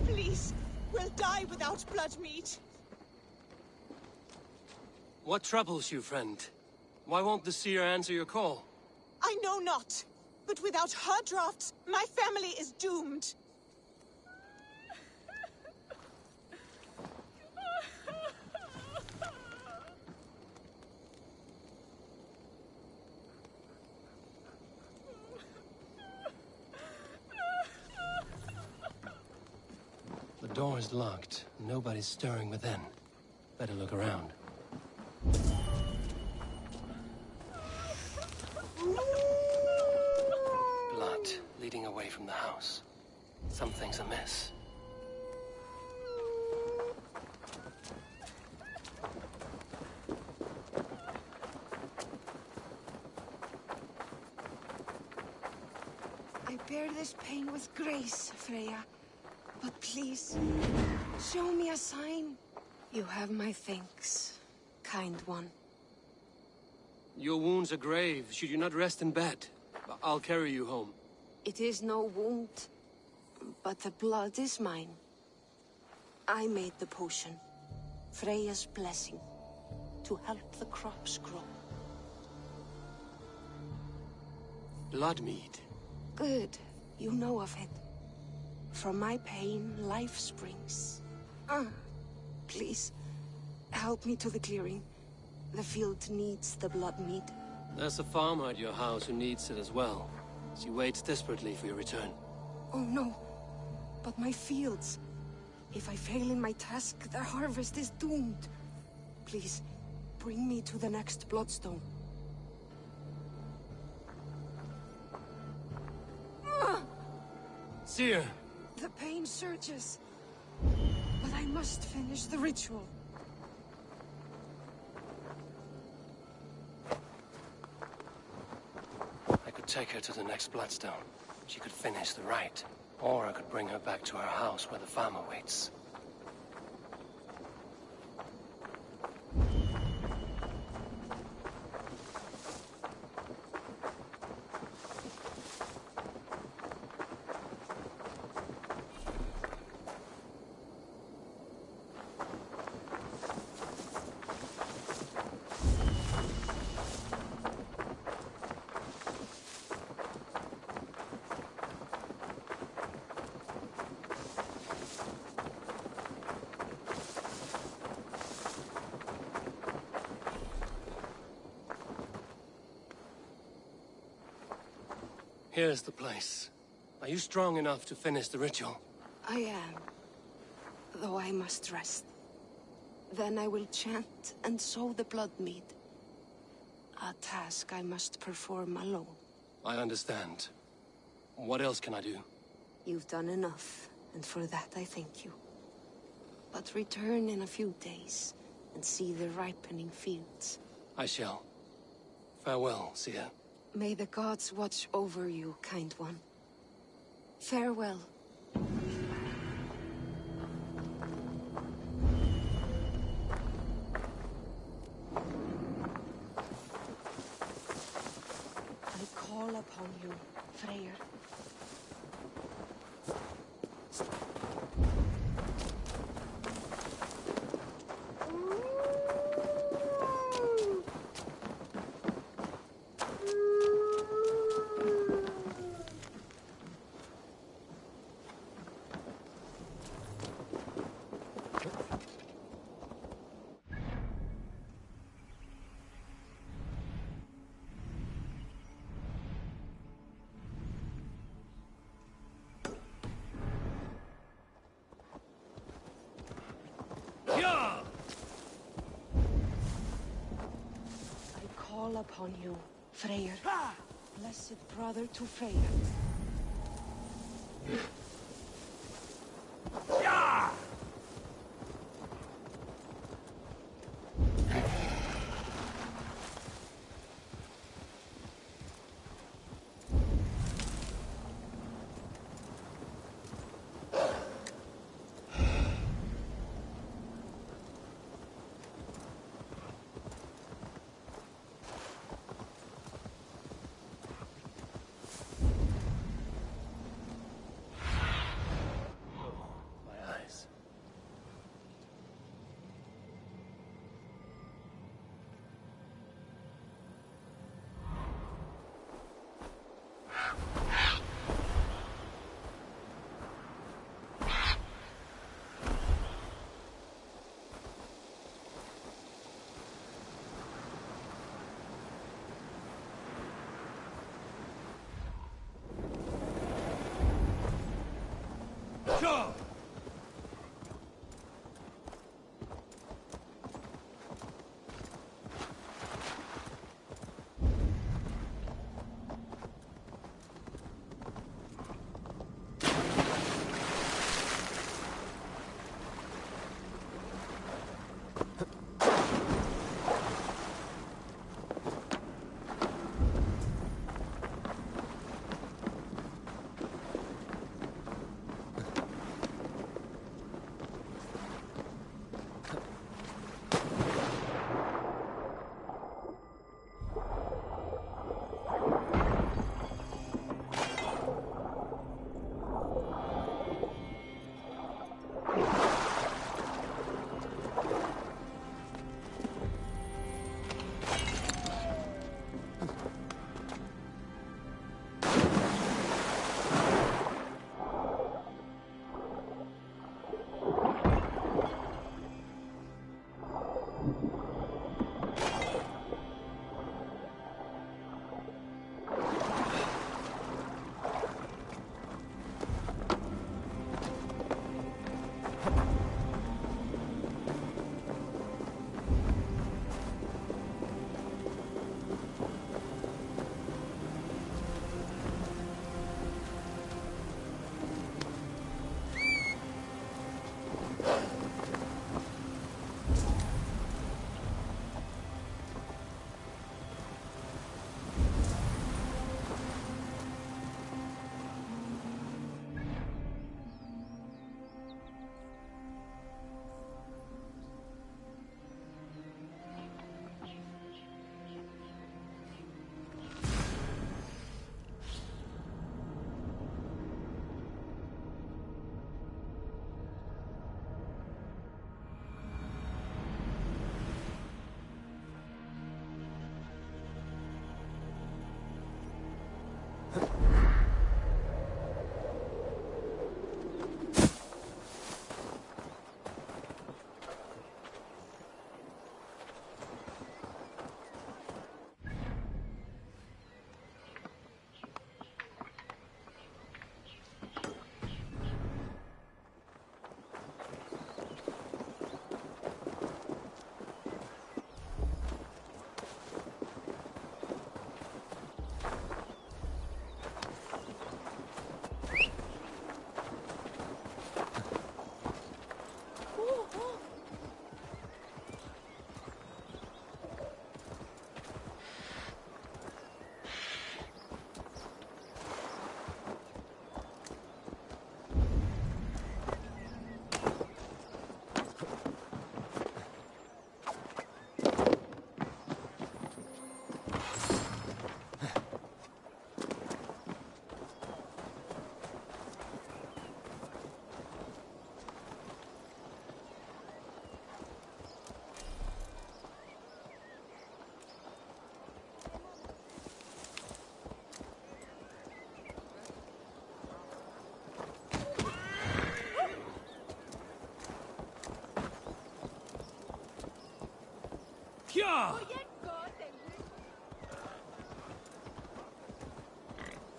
Please, we'll die without blood meat. What troubles you, friend? Why won't the seer answer your call? I know not, but without her drafts, my family is doomed. The door is locked. Nobody's stirring within. Better look around. Blood leading away from the house. Something's amiss. I bear this pain with grace, Freya. But please, show me a sign. You have my thanks, kind one. Your wounds are grave. Should you not rest in bed? I'll carry you home. It is no wound, but the blood is mine. I made the potion, Freya's blessing, to help the crops grow. Blood mead. Good, you know of it. From my pain, life springs. Please, help me to the clearing. The field needs the blood mead. There's a farmer at your house who needs it as well. She waits desperately for your return. Oh no, but my fields. If I fail in my task, the harvest is doomed. Please, bring me to the next bloodstone. Seer! The pain surges. But I must finish the ritual. take her to the next Bloodstone. She could finish the rite. Or I could bring her back to her house where the farmer waits. Here's the place. Are you strong enough to finish the ritual? I am. Though I must rest. Then I will chant and sow the blood mead. A task I must perform alone. I understand. What else can I do? You've done enough, and for that I thank you. But return in a few days and see the ripening fields. I shall. Farewell, Seer. May the gods watch over you, kind one. Farewell. I call upon you, Freyr. Call upon you, Freyr. Blessed brother to Freyr. Go! Pya!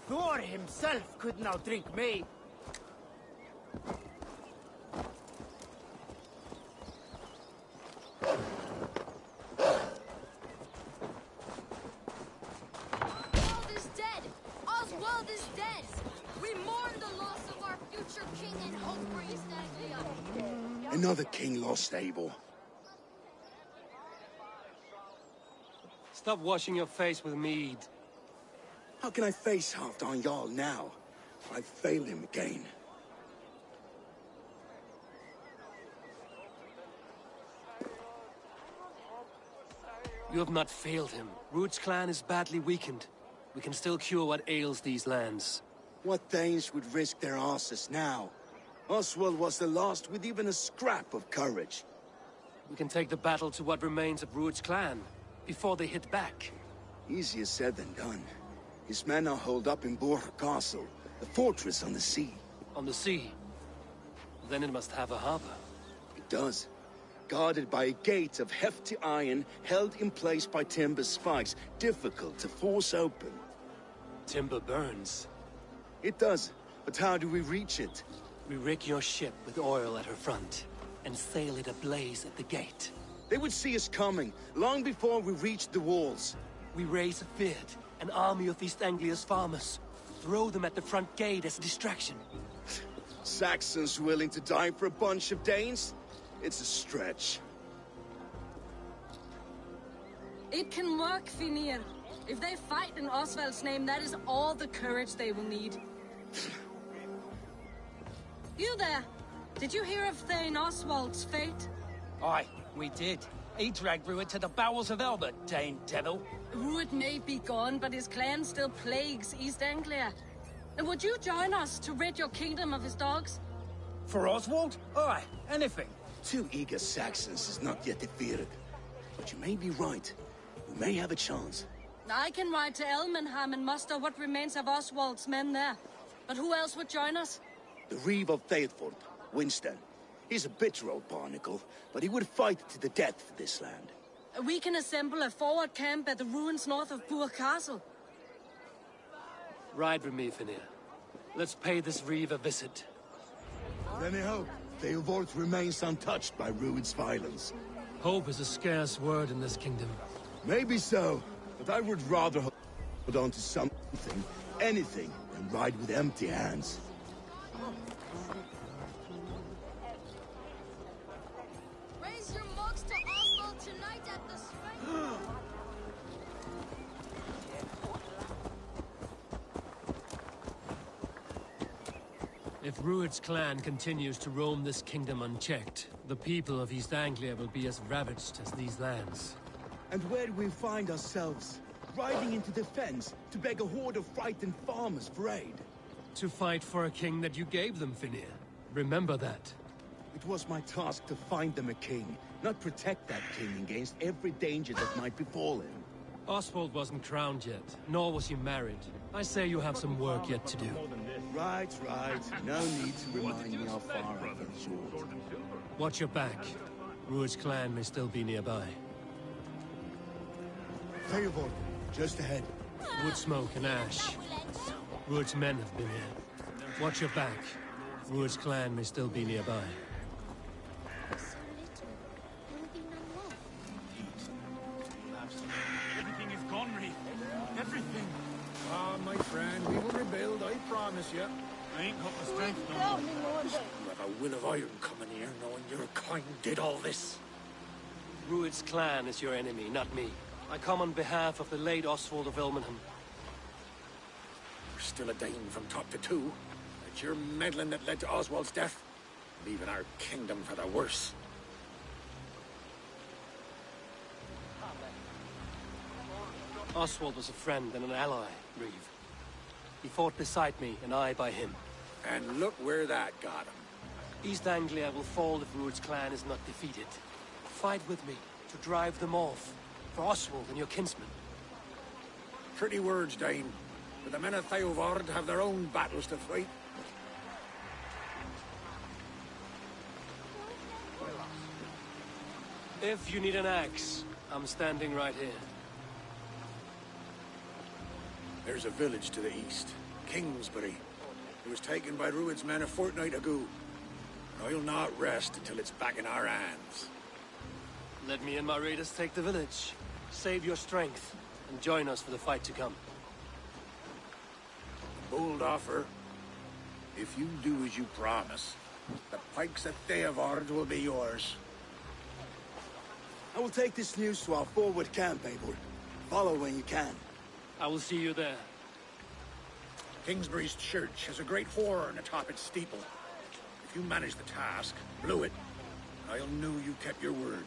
Thor himself couldn't outdrink me. Oswald is dead! Oswald is dead! We mourn the loss of our future king and hope for East Anglia. Another king lost, Abel. Stop washing your face with mead. How can I face Halfdan Jarl now? I've failed him again. You have not failed him. Ruud's clan is badly weakened. We can still cure what ails these lands. What Danes would risk their asses now? Oswald was the last with even a scrap of courage. We can take the battle to what remains of Ruud's clan, before they hit back. Easier said than done. His men are holed up in Borg Castle, the fortress on the sea. On the sea? Then it must have a harbor. It does. Guarded by a gate of hefty iron, held in place by timber spikes, difficult to force open. Timber burns. It does, but how do we reach it? We rig your ship with oil at her front, and sail it ablaze at the gate. They would see us coming, long before we reached the walls. We raise a beard, an army of East Anglia's farmers. Throw them at the front gate as a distraction. Saxons willing to die for a bunch of Danes? It's a stretch. It can work, Finir. If they fight in Oswald's name, that is all the courage they will need. You there! Did you hear of Thane Oswald's fate? Aye, we did. He dragged Ruud to the bowels of Elbert, Dane devil. Ruud may be gone, but his clan still plagues East Anglia. And would you join us to rid your kingdom of his dogs? For Oswald? Aye, anything. 2 eager Saxons is not yet defeated. But you may be right. We may have a chance. I can ride to Elmenham and muster what remains of Oswald's men there. But who else would join us? The Reeve of Thetford, Winston. He's a bitter old barnacle, but he would fight to the death for this land. We can assemble a forward camp at the ruins north of Burg Castle. Ride with me, Finir. Let's pay this Reeve a visit. Any hope? Thetford remains untouched by Ruud's violence. Hope is a scarce word in this kingdom. Maybe so, but I would rather hold on to something, anything, than ride with empty hands. Raise your mugs to Oswald tonight at the spring. If Ruud's clan continues to roam this kingdom unchecked, the people of East Anglia will be as ravaged as these lands. And where do we find ourselves? Riding into the fens to beg a horde of frightened farmers for aid. To fight for a king that you gave them, Finir. Remember that. It was my task to find them a king, not protect that king against every danger that might befall him. Oswald wasn't crowned yet, nor was he married. I say you have some work yet to do. Right. No need to remind me how far I've been short. Watch your back. Ruud's clan may still be nearby. Thetford, just ahead. Wood smoke and ash. Ruud's men have been here. Watch your back. Ruud's clan may still be nearby. Everything is gone, Reeve. Everything. Ah, my friend, we will rebuild, I promise you. I ain't got the strength no more. You have a will of iron coming here, knowing your kind did all this. Ruud's clan is your enemy, not me. I come on behalf of the late Oswald of Elmenham. You're still a Dane from top to two. It's your meddling that led to Oswald's death, leaving our kingdom for the worse. Oswald was a friend and an ally, Reeve. He fought beside me, and I by him. And look where that got him. East Anglia will fall if Ruud's clan is not defeated. Fight with me, to drive them off. For Oswald and your kinsmen. Pretty words, Dane. But the men of Thetford have their own battles to fight. If you need an axe, I'm standing right here. There's a village to the east, Kingsbury. It was taken by Rued's men a fortnight ago. I'll not rest until it's back in our hands. Let me and my raiders take the village. Save your strength, and join us for the fight to come. Bold offer. If you do as you promise, the pikes at Theavard will be yours. I will take this news to our forward camp, Abel. Follow when you can. I will see you there. Kingsbury's church has a great horn atop its steeple. If you manage the task, blew it, I'll know you kept your word.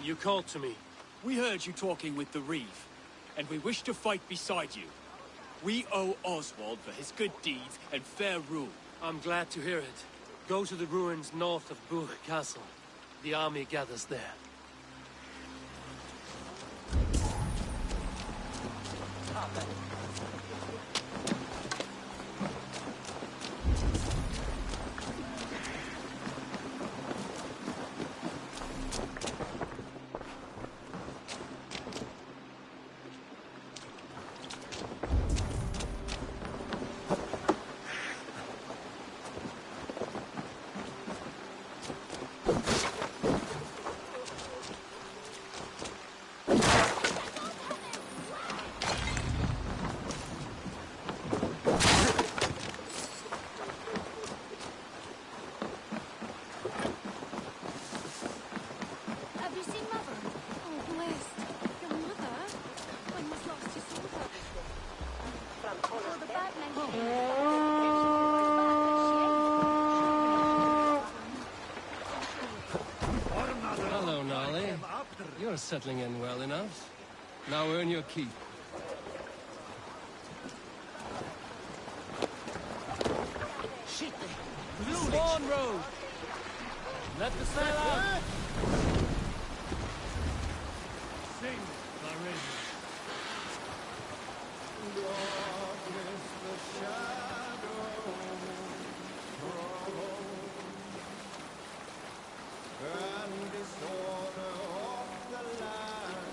You called to me. We heard you talking with the Reeve, and we wish to fight beside you. We owe Oswald for his good deeds and fair rule. I'm glad to hear it. Go to the ruins north of Burg Castle. The army gathers there. You're settling in well enough. Now earn your keep. Shit! Swan Road! Let the sail out! Sing, Clarin. Darkness, the shadow, and disorder of the land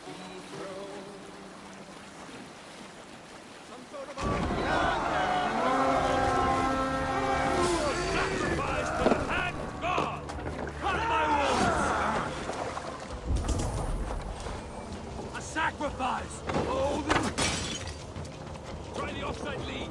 dethroned. Some sort of sacrifice to the hand of God! Cut my wounds! A sacrifice! Hold him! Try the offside lead!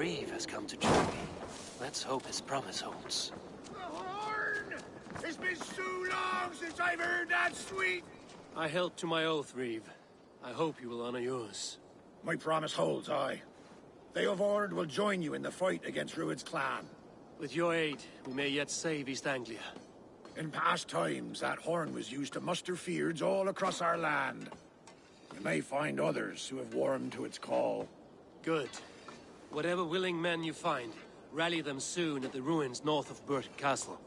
Reeve has come to join me. Let's hope his promise holds. The horn! It's been too long since I've heard that sweet... I held to my oath, Reeve. I hope you will honor yours. My promise holds, aye. They of Ord will join you in the fight against Rued's clan. With your aid, we may yet save East Anglia. In past times, that horn was used to muster fyrds all across our land. You may find others who have warmed to its call. Good. Whatever willing men you find, rally them soon at the ruins north of Burt Castle.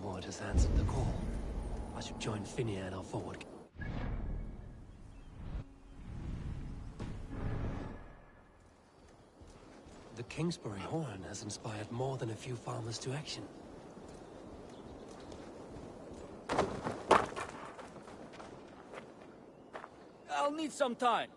Ward has answered the call. I should join Finia in our forward. The Kingsbury horn has inspired more than a few farmers to action. I'll need some time.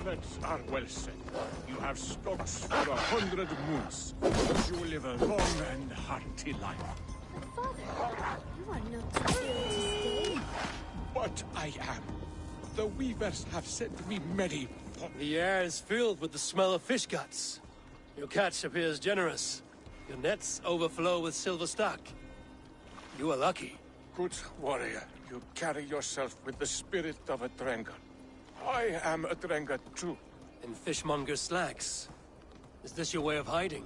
Nets are well set. You have stocks for 100 moons. You will live a long and hearty life. But Father, you are not here to stay. But I am. The weavers have sent me many. The air is filled with the smell of fish guts. Your catch appears generous. Your nets overflow with silver stock. You are lucky. Good warrior, you carry yourself with the spirit of a Drengar. I am a Drengar too. In fishmonger slacks. Is this your way of hiding?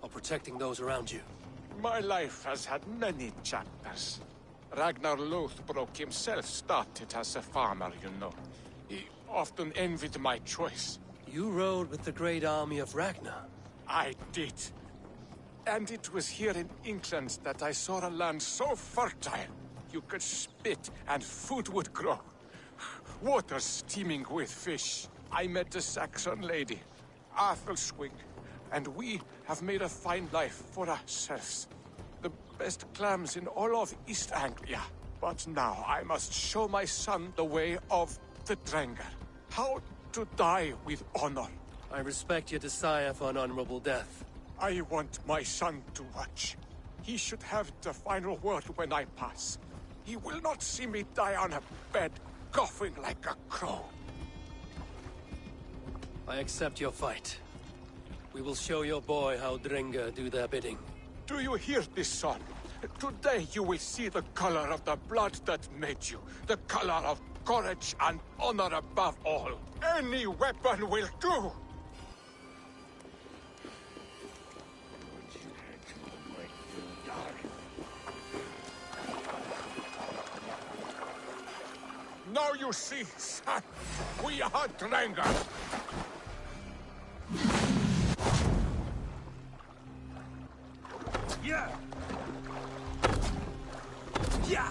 Or protecting those around you? My life has had many chapters. Ragnar Lothbrok himself started as a farmer, you know. He often envied my choice. You rode with the great army of Ragnar. I did. And it was here in England that I saw a land so fertile, you could spit and food would grow. Water steaming with fish. I met a Saxon lady, Athelswig, and we have made a fine life for ourselves. The best clams in all of East Anglia. But now I must show my son the way of the Drengar. How to die with honor. I respect your desire for an honorable death. I want my son to watch. He should have the final word when I pass. He will not see me die on a bed, coughing like a crow. I accept your fight. We will show your boy how Drengar do their bidding. Do you hear this, son? Today you will see the color of the blood that made you. The color of courage and honor above all. Any weapon will do! Now you see, son, we are Drengar. Yeah. Yeah.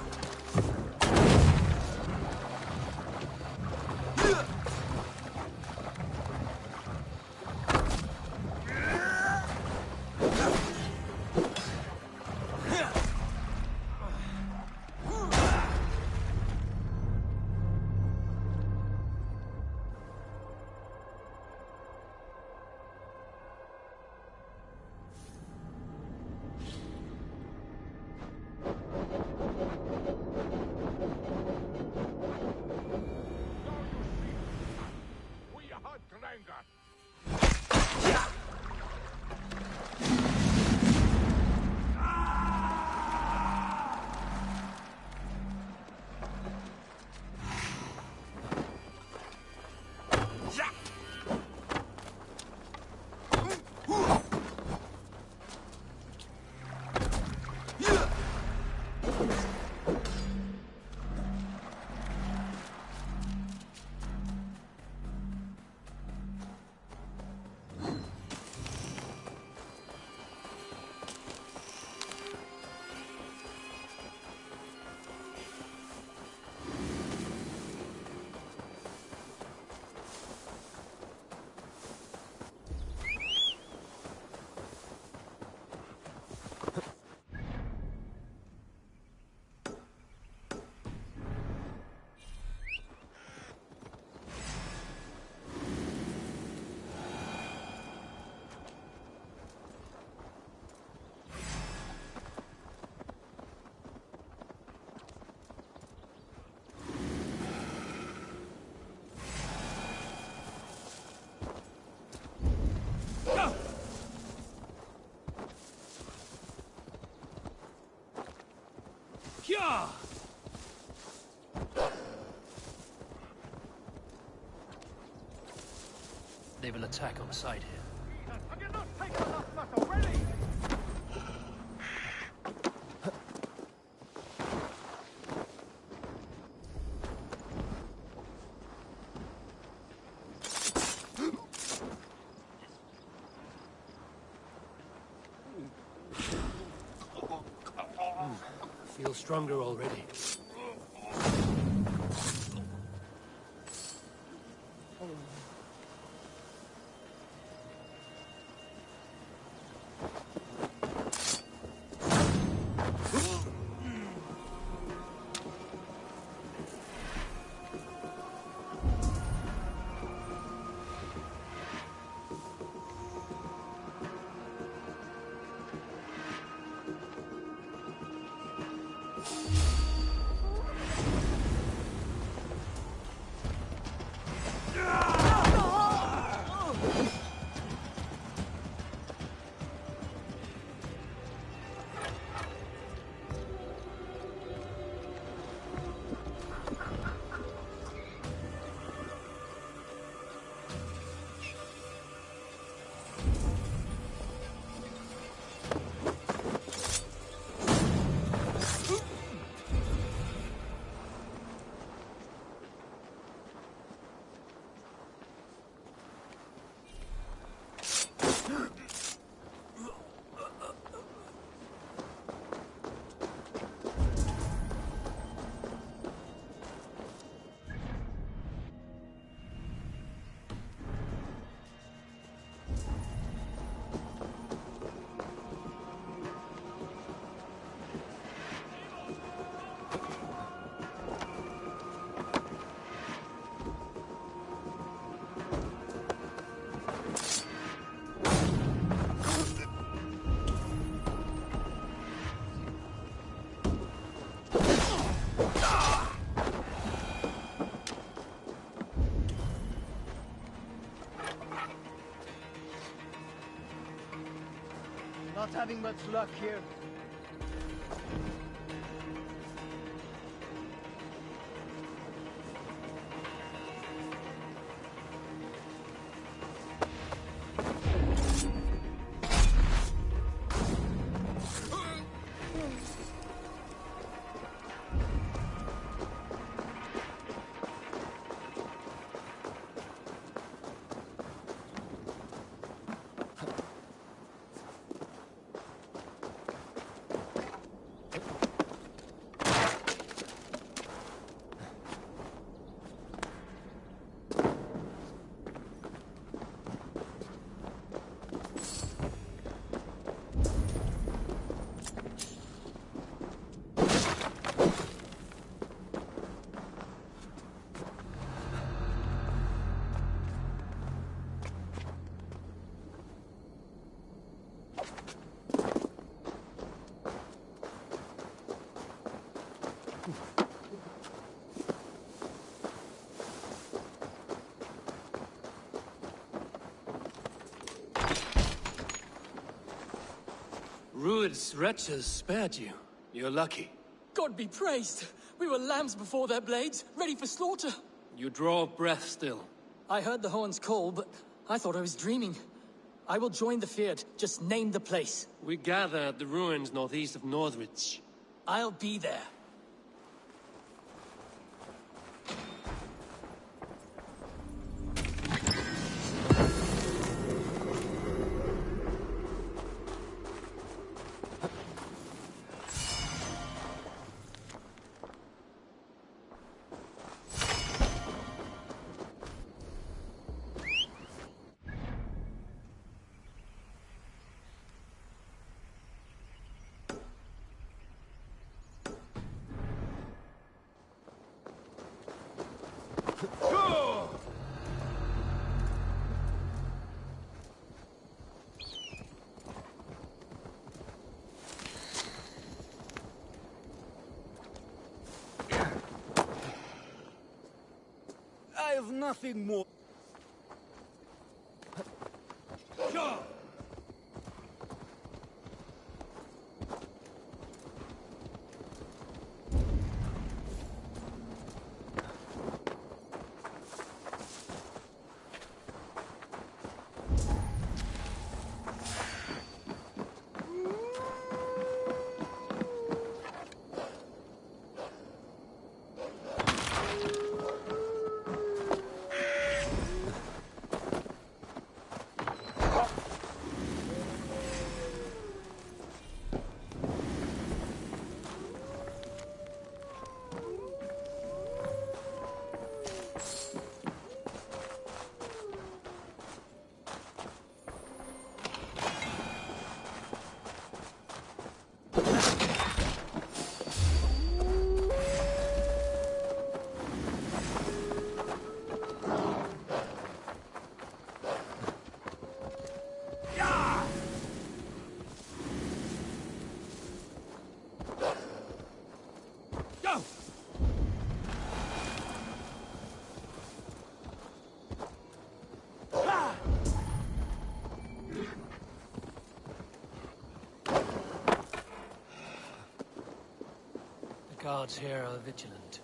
They will attack on sight here. Have you not taken enough of us already? Feel stronger already. Not having much luck here. Rued's wretches spared you. You're lucky. God be praised! We were lambs before their blades, ready for slaughter. You draw breath still. I heard the horns call, but I thought I was dreaming. I will join the Feared. Just name the place. We gather at the ruins northeast of Northridge. I'll be there. I have nothing more. guards here are vigilant.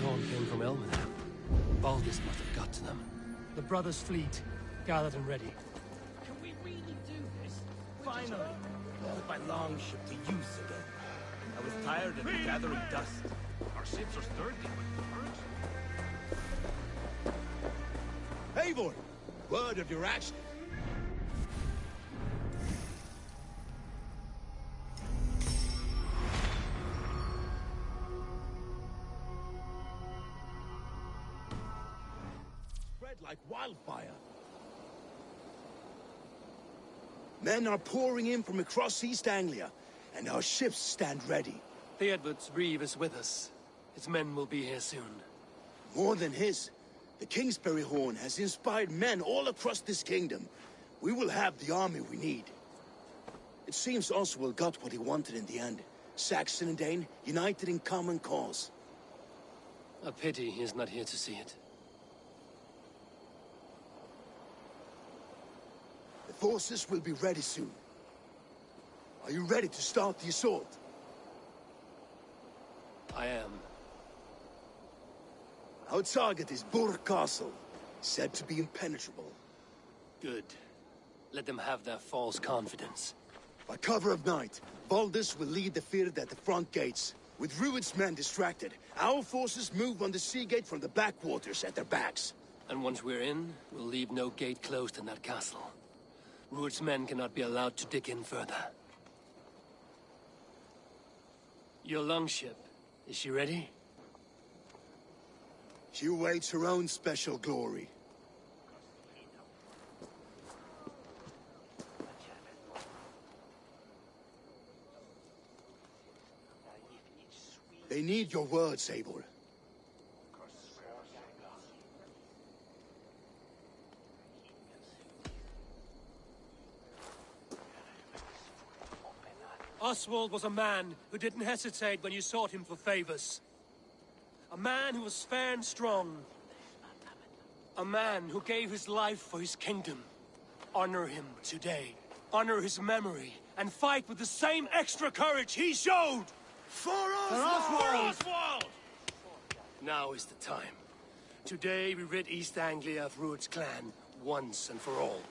horn came from Elmenham. Baldus must have got to them. The brothers' fleet, gathered and ready. Can we really do this? Finally! Put my longship to use again. I was tired of gathering dust. Our ships are sturdy, but Eivor! Word of your action. Spread like wildfire. Men are pouring in from across East Anglia, and our ships stand ready. The Edward's reeve is with us. His men will be here soon. More than his. The Kingsbury Horn has inspired men all across this kingdom. We will have the army we need. It seems Oswald got what he wanted in the end. Saxon and Dane united in common cause. A pity he is not here to see it. The forces will be ready soon. Are you ready to start the assault? I am. Our target is Burg Castle, said to be impenetrable. Good. Let them have their false confidence. By cover of night, Baldus will lead the field at the front gates. With Rued's men distracted, our forces move on the sea gate from the backwaters at their backs. And once we're in, we'll leave no gate closed in that castle. Rued's men cannot be allowed to dig in further. Your longship, is she ready? She awaits her own special glory. They need your words, Eivor. Oswald was a man who didn't hesitate when you sought him for favors. A man who was fair and strong. A man who gave his life for his kingdom. Honor him today. Honor his memory. And fight with the same extra courage he showed! For Oswald! Now is the time. Today we rid East Anglia of Rued's clan, once and for all.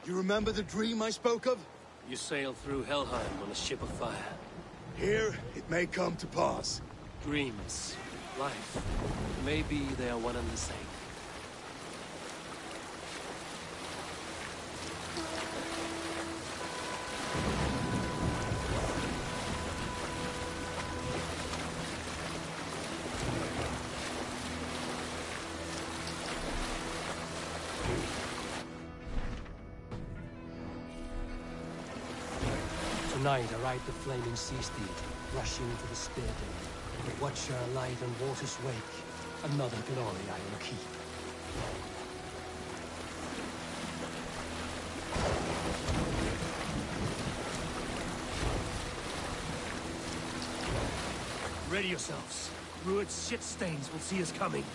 You remember the dream I spoke of? You sailed through Helheim on a ship of fire. Here, it may come to pass. Dreams, life, maybe they are one and the same. Tonight I ride the flaming sea steed, rushing to the spear den. The Watcher light on water's wake, another glory I will keep. Ready yourselves. Rued's shit stains will see us coming.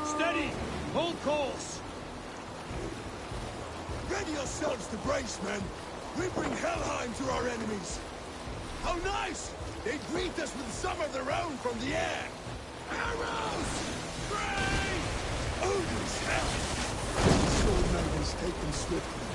Steady! Hold course! Ready yourselves to brace, men! We bring Helheim to our enemies! How nice! They greet us with some of their own from the air! Arrows! Brave! Odin's hell! Sword members take them swiftly.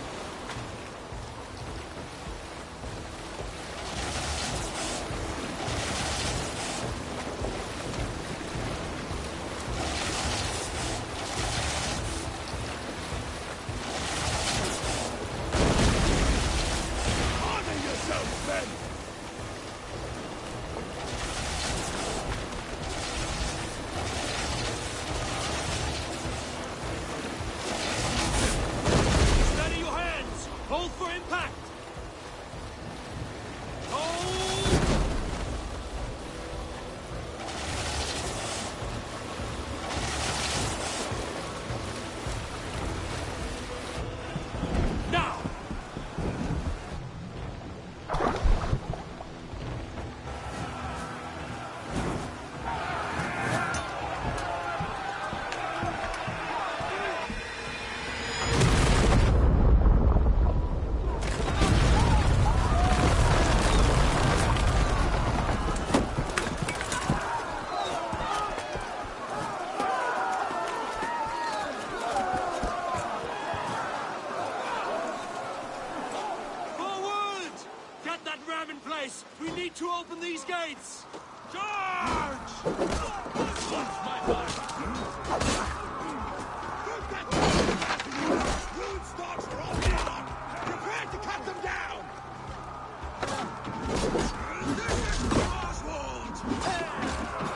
Guys, we need to open these gates! Charge! My God! Rude stalks are all down! Prepare to cut them down! This is Oswald! My face!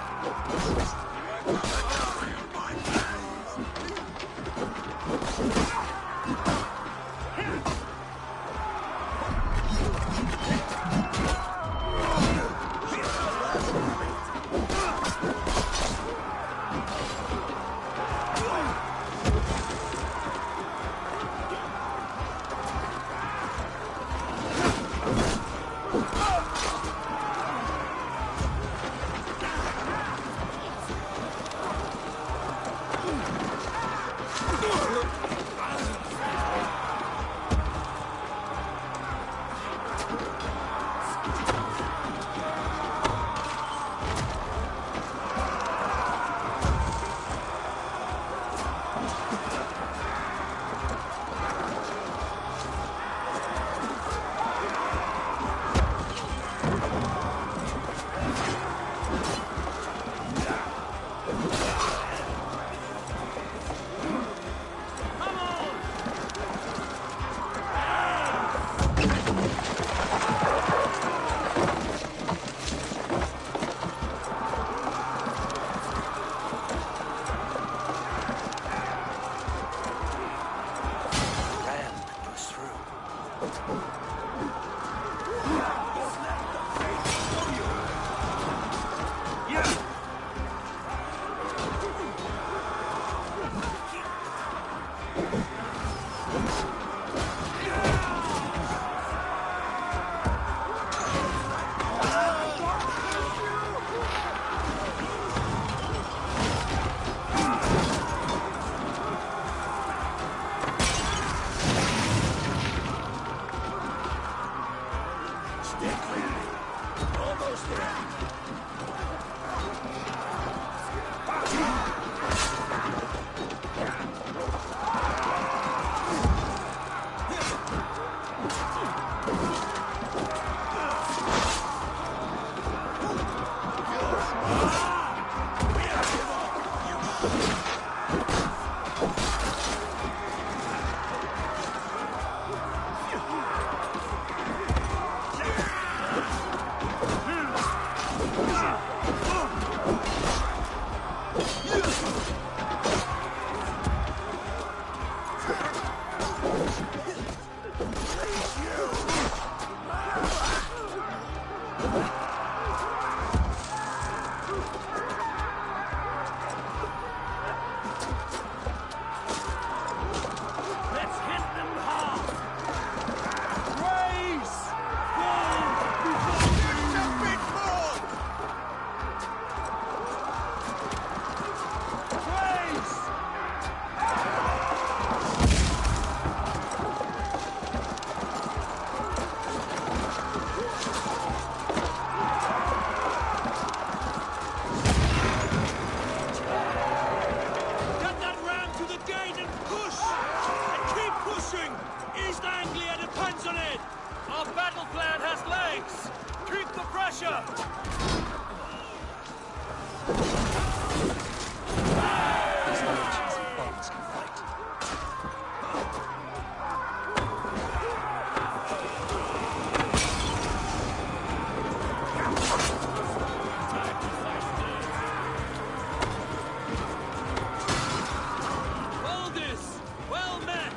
East Anglia depends on it! Our battle plan has legs! Keep the pressure! These merchants and bombs can fight. Aldous! Well met!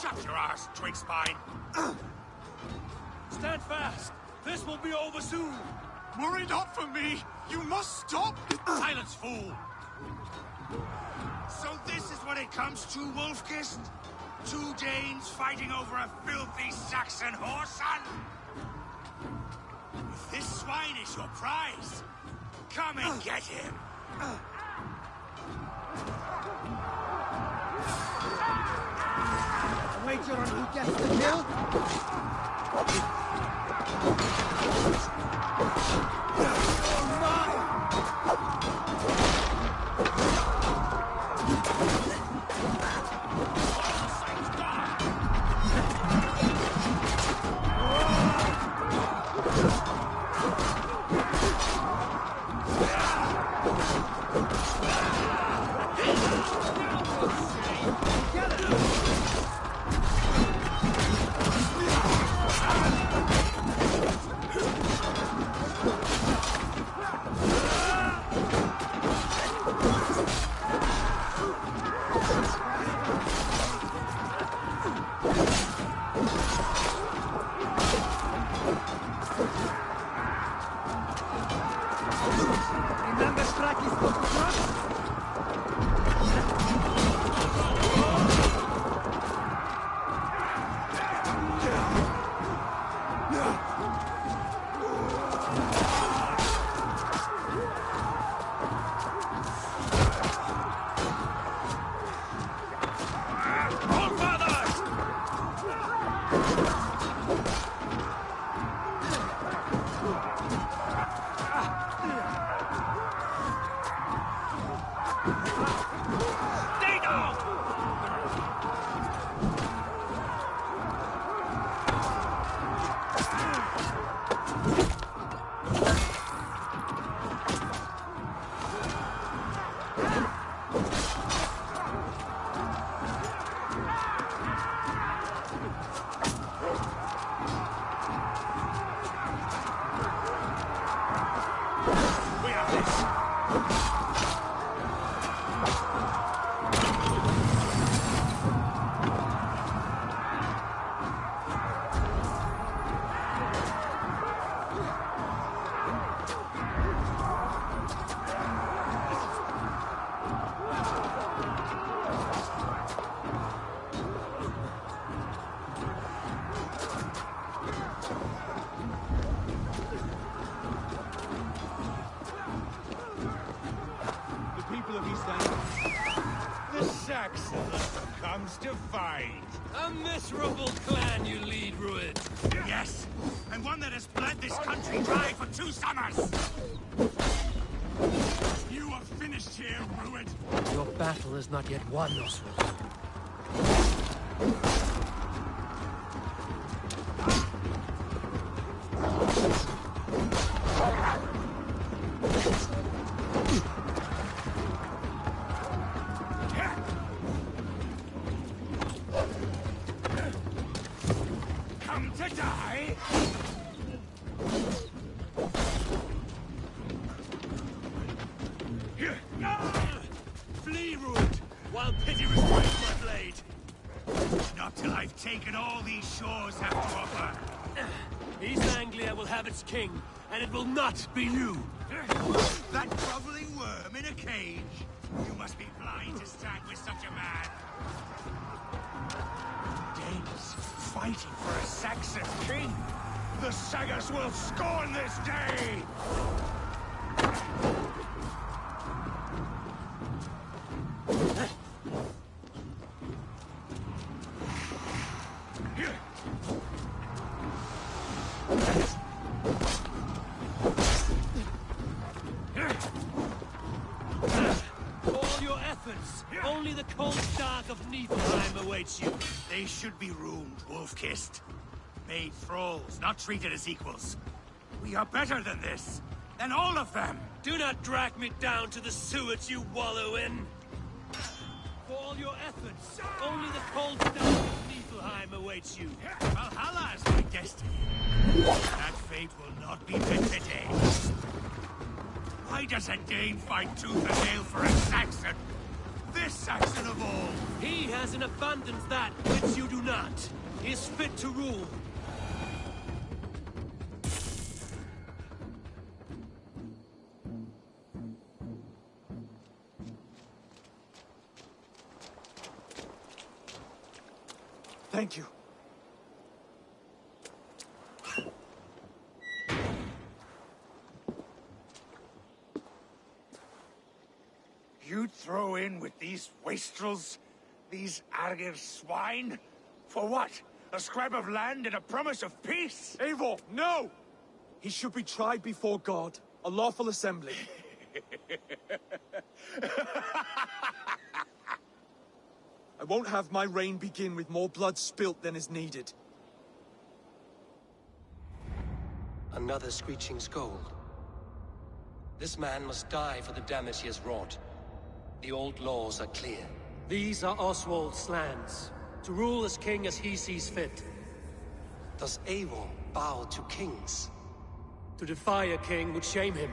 Shut your arse, twig spine! Stand fast! This will be over soon! Worry not for me! You must stop! Silence, fool! So this is what it comes to, Wolfkist? 2 Danes fighting over a filthy Saxon whoreson? If this swine is your prize, come and get him! Wager on who gets the kill? Oh my! Comes to fight. A miserable clan you lead, Rued. Yes, and one that has bled this country dry for 2 summers. You are finished here, Rued. Your battle is not yet won, Oswald. Flee, Rued, while pity restrains my blade. Not till I've taken all these shores have to offer. East Anglia will have its king, and it will not be you. That groveling worm in a cage. You must be blind to stand with such a man. Danes fighting for a Saxon king. The Sagas will scorn this day! All your efforts, only the cold dark of Niflheim awaits you. They should be roomed, Wolf-kissed. Made thralls, not treated as equals. We are better than this. Than all of them. Do not drag me down to the sewers you wallow in. For all your efforts, only the cold dark of Niflheim awaits you. Valhalla is my destiny. That fate will not be met today. Why does a Dane fight tooth and nail for a Saxon? this Saxon of all! He has in abundance that which you do not. He is fit to rule. Thank you. You'd throw in with these wastrels? These Argir swine? For what? A scrap of land and a promise of peace? Eivor, no! He should be tried before God, a lawful assembly. I won't have my reign begin with more blood spilt than is needed. Another screeching scold. This man must die for the damage he has wrought. The old laws are clear. These are Oswald's lands, to rule as king as he sees fit. Does Eivor bow to kings? To defy a king would shame him.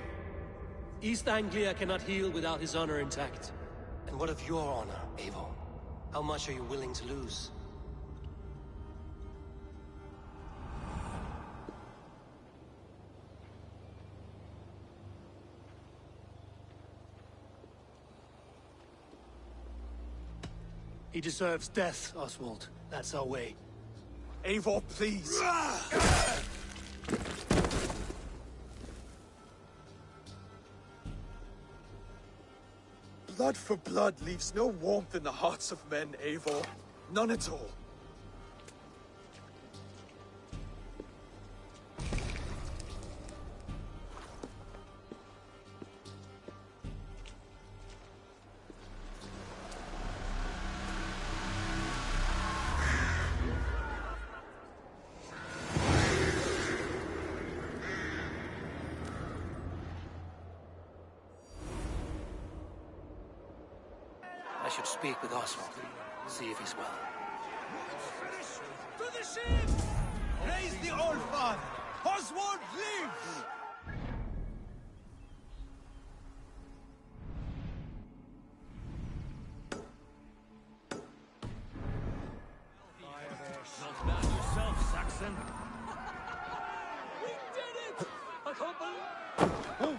East Anglia cannot heal without his honor intact. And what of your honor, Eivor? How much are you willing to lose? He deserves death, Oswald. That's our way. Eivor, please! Blood for blood leaves no warmth in the hearts of men, Eivor. None at all. I should speak with Oswald. See if he's well. To the ship! Raise the old father! Oswald lives! Not bad yourself, Saxon. We did it! I can't believe...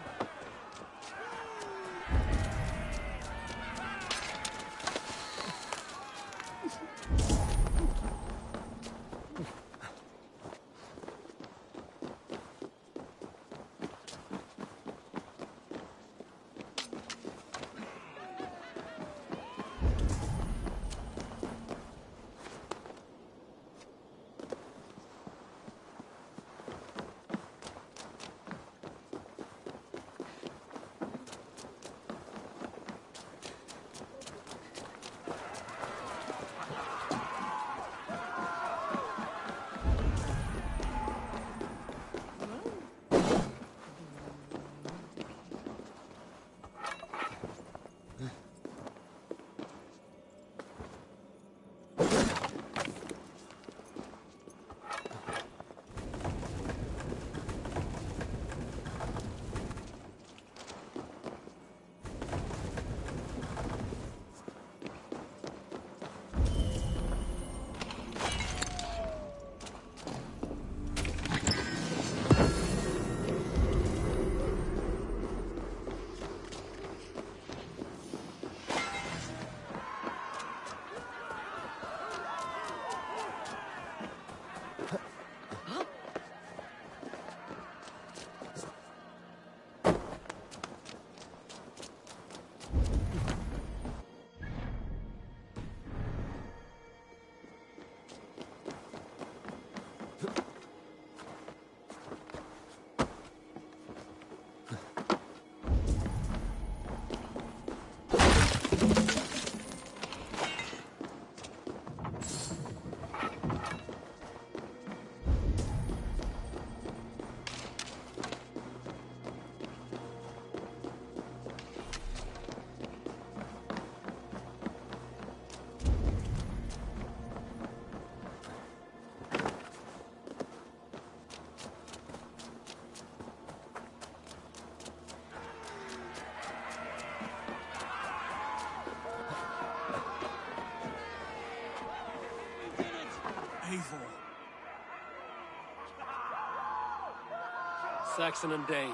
Saxon and Dane.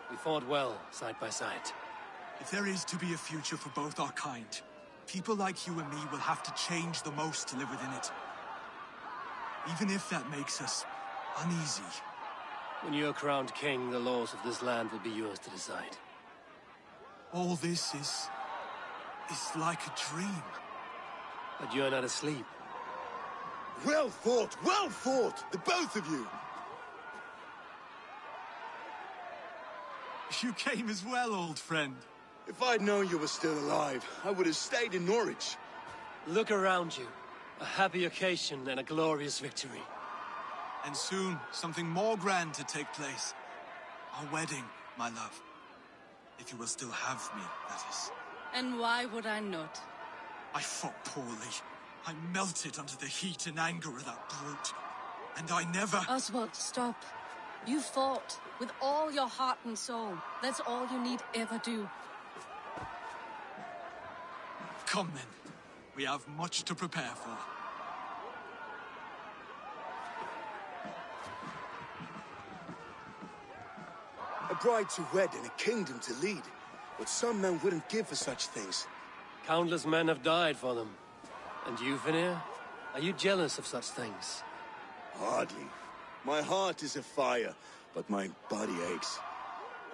We fought well, side by side. If there is to be a future for both our kind, people like you and me will have to change the most to live within it. Even if that makes us uneasy. When you're crowned king, the laws of this land will be yours to decide. All this is like a dream. But you're not asleep. Well fought, the both of you! You came as well, old friend. If I'd known you were still alive, I would have stayed in Norwich. Look around you. A happy occasion and a glorious victory. And soon, something more grand to take place. Our wedding, my love. If you will still have me, that is. And why would I not? I fought poorly. I melted under the heat and anger of that brute. And I never... Oswald, stop. You fought with all your heart and soul. That's all you need ever do. Come then. We have much to prepare for. A bride to wed and a kingdom to lead. What some men wouldn't give for such things. Countless men have died for them. And you, Vanir? Are you jealous of such things? Hardly. My heart is afire, but my body aches.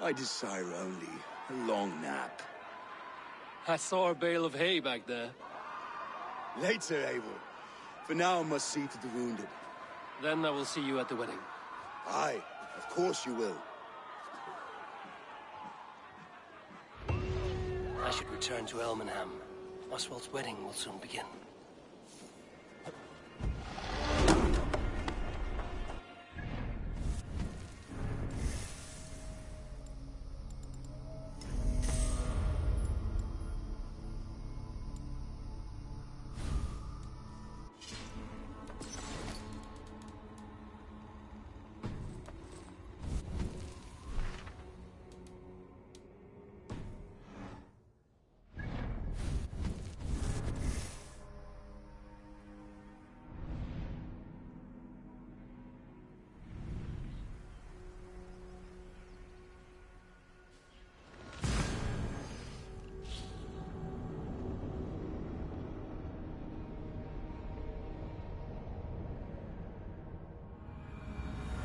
I desire only a long nap. I saw a bale of hay back there. Later, Eivor. For now, I must see to the wounded. Then I will see you at the wedding. Aye, of course you will. I should return to Elmenham. Oswald's wedding will soon begin.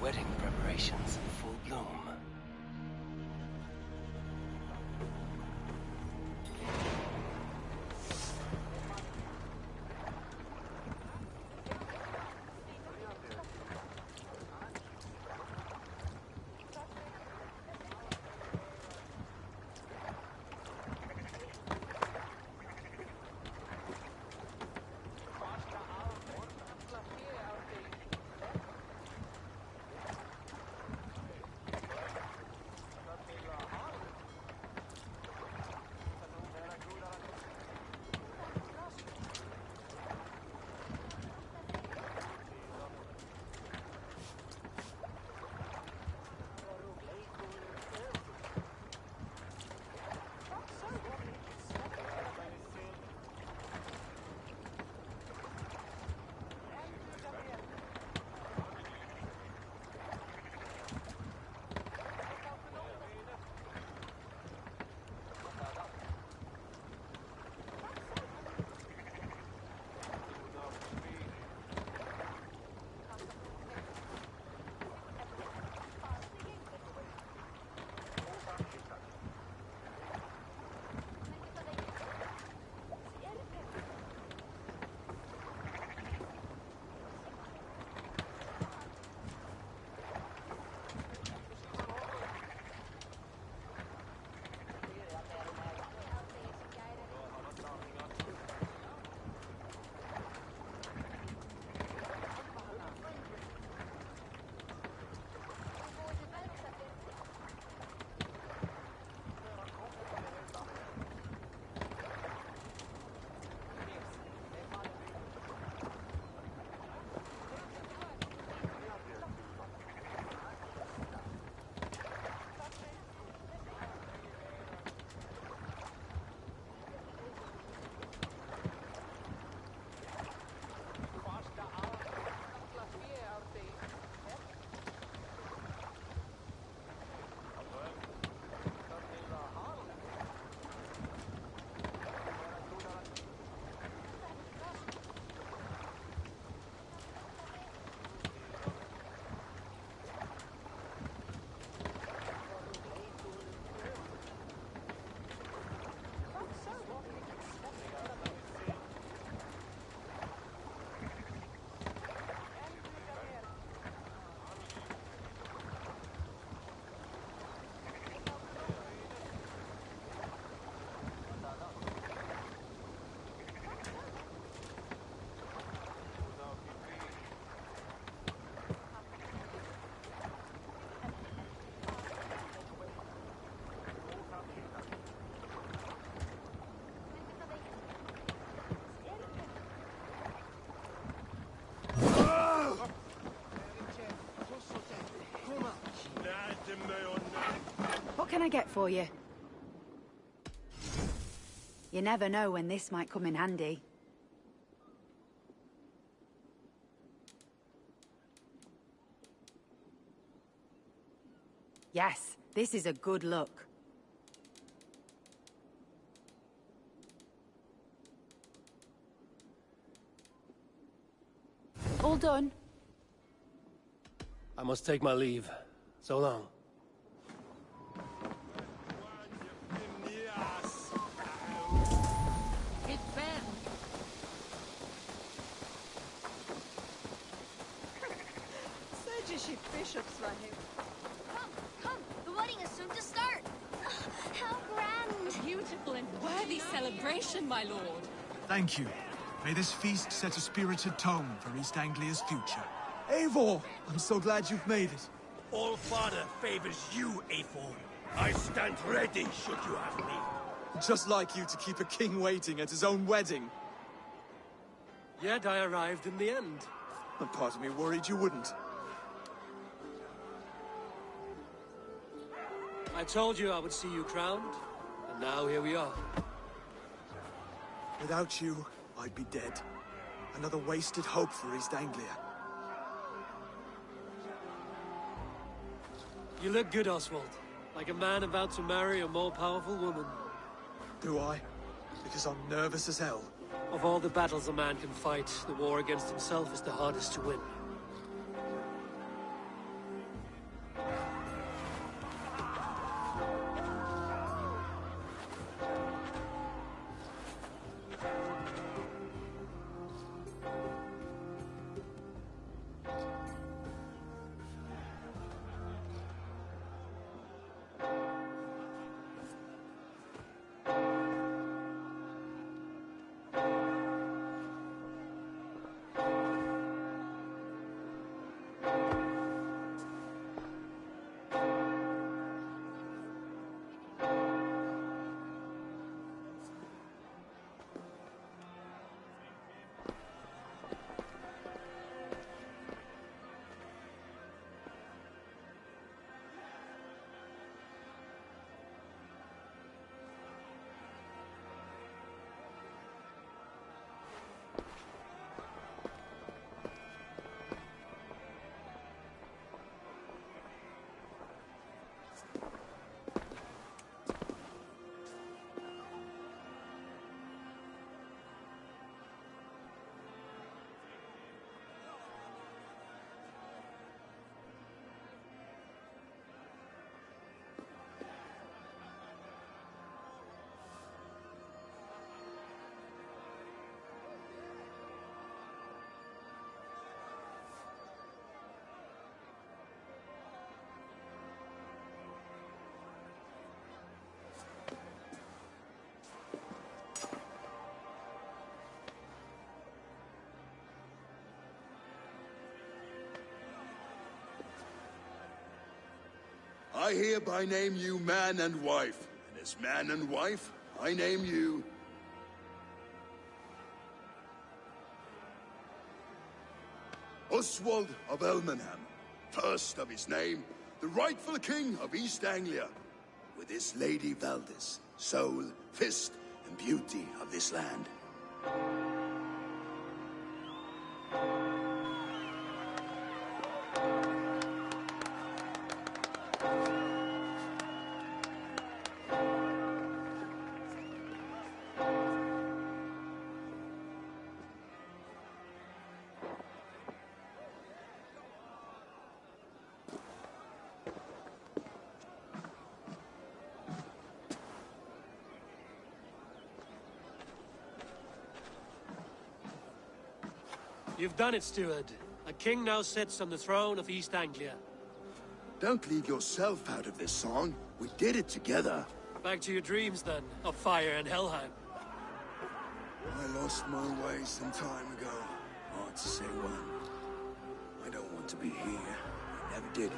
Wedding preparations in full bloom. I get for you? You never know when this might come in handy. Yes, this is a good look. All done. I must take my leave. So long. It's Ben. Said you she'd bishops for him. Come, the wedding is soon to start. How grand. A beautiful and worthy celebration, my lord. Thank you. May this feast set a spirited tone for East Anglia's future. Eivor! I'm so glad you've made it. All Father favors you, Eivor. I stand ready should you have me. Just like you to keep a king waiting at his own wedding. Yet I arrived in the end. A part of me worried you wouldn't. I told you I would see you crowned, and now here we are. Without you, I'd be dead. Another wasted hope for East Anglia. You look good, Oswald. Like a man about to marry a more powerful woman. Do I? Because I'm nervous as hell. Of all the battles a man can fight, the war against himself is the hardest to win. I hereby name you man and wife, and as man and wife, I name you... Oswald of Elmenham, first of his name, the rightful king of East Anglia, with his lady Valdis, soul, fist, and beauty of this land. You've done it, steward. A king now sits on the throne of East Anglia. Don't leave yourself out of this song. We did it together. Back to your dreams, then, of fire and Helheim. I lost my way some time ago. Hard to say when. I don't want to be here. I never did.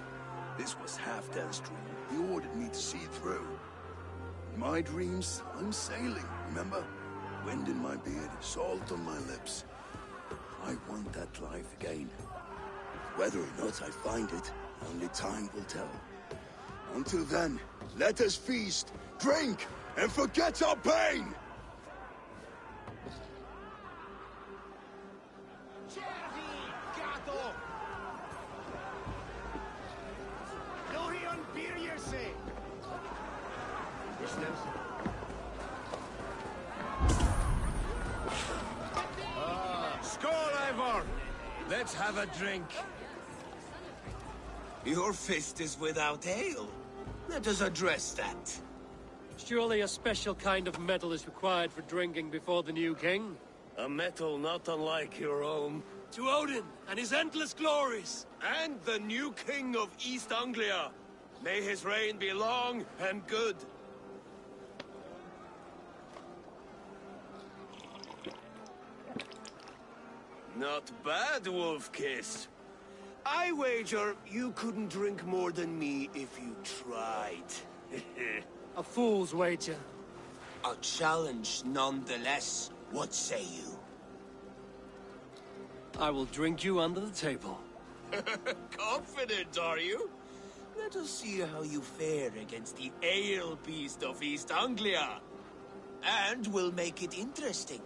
This was Halfdan's dream. He ordered me to see through. In my dreams, I'm sailing, remember? Wind in my beard, salt on my lips. I want that life again. Whether or not I find it, only time will tell. Until then, let us feast, drink, and forget our pain! Skål, Ivor! Let's have a drink. Your fist is without ale. Let us address that. Surely a special kind of metal is required for drinking before the new king? A metal not unlike your own. To Odin and his endless glories! And the new king of East Anglia. May his reign be long and good. Not bad, Wolf-Kiss. I wager you couldn't drink more than me if you tried. A fool's wager. A challenge nonetheless. What say you? I will drink you under the table. Confident, are you? Let us see how you fare against the ale beast of East Anglia. And we'll make it interesting.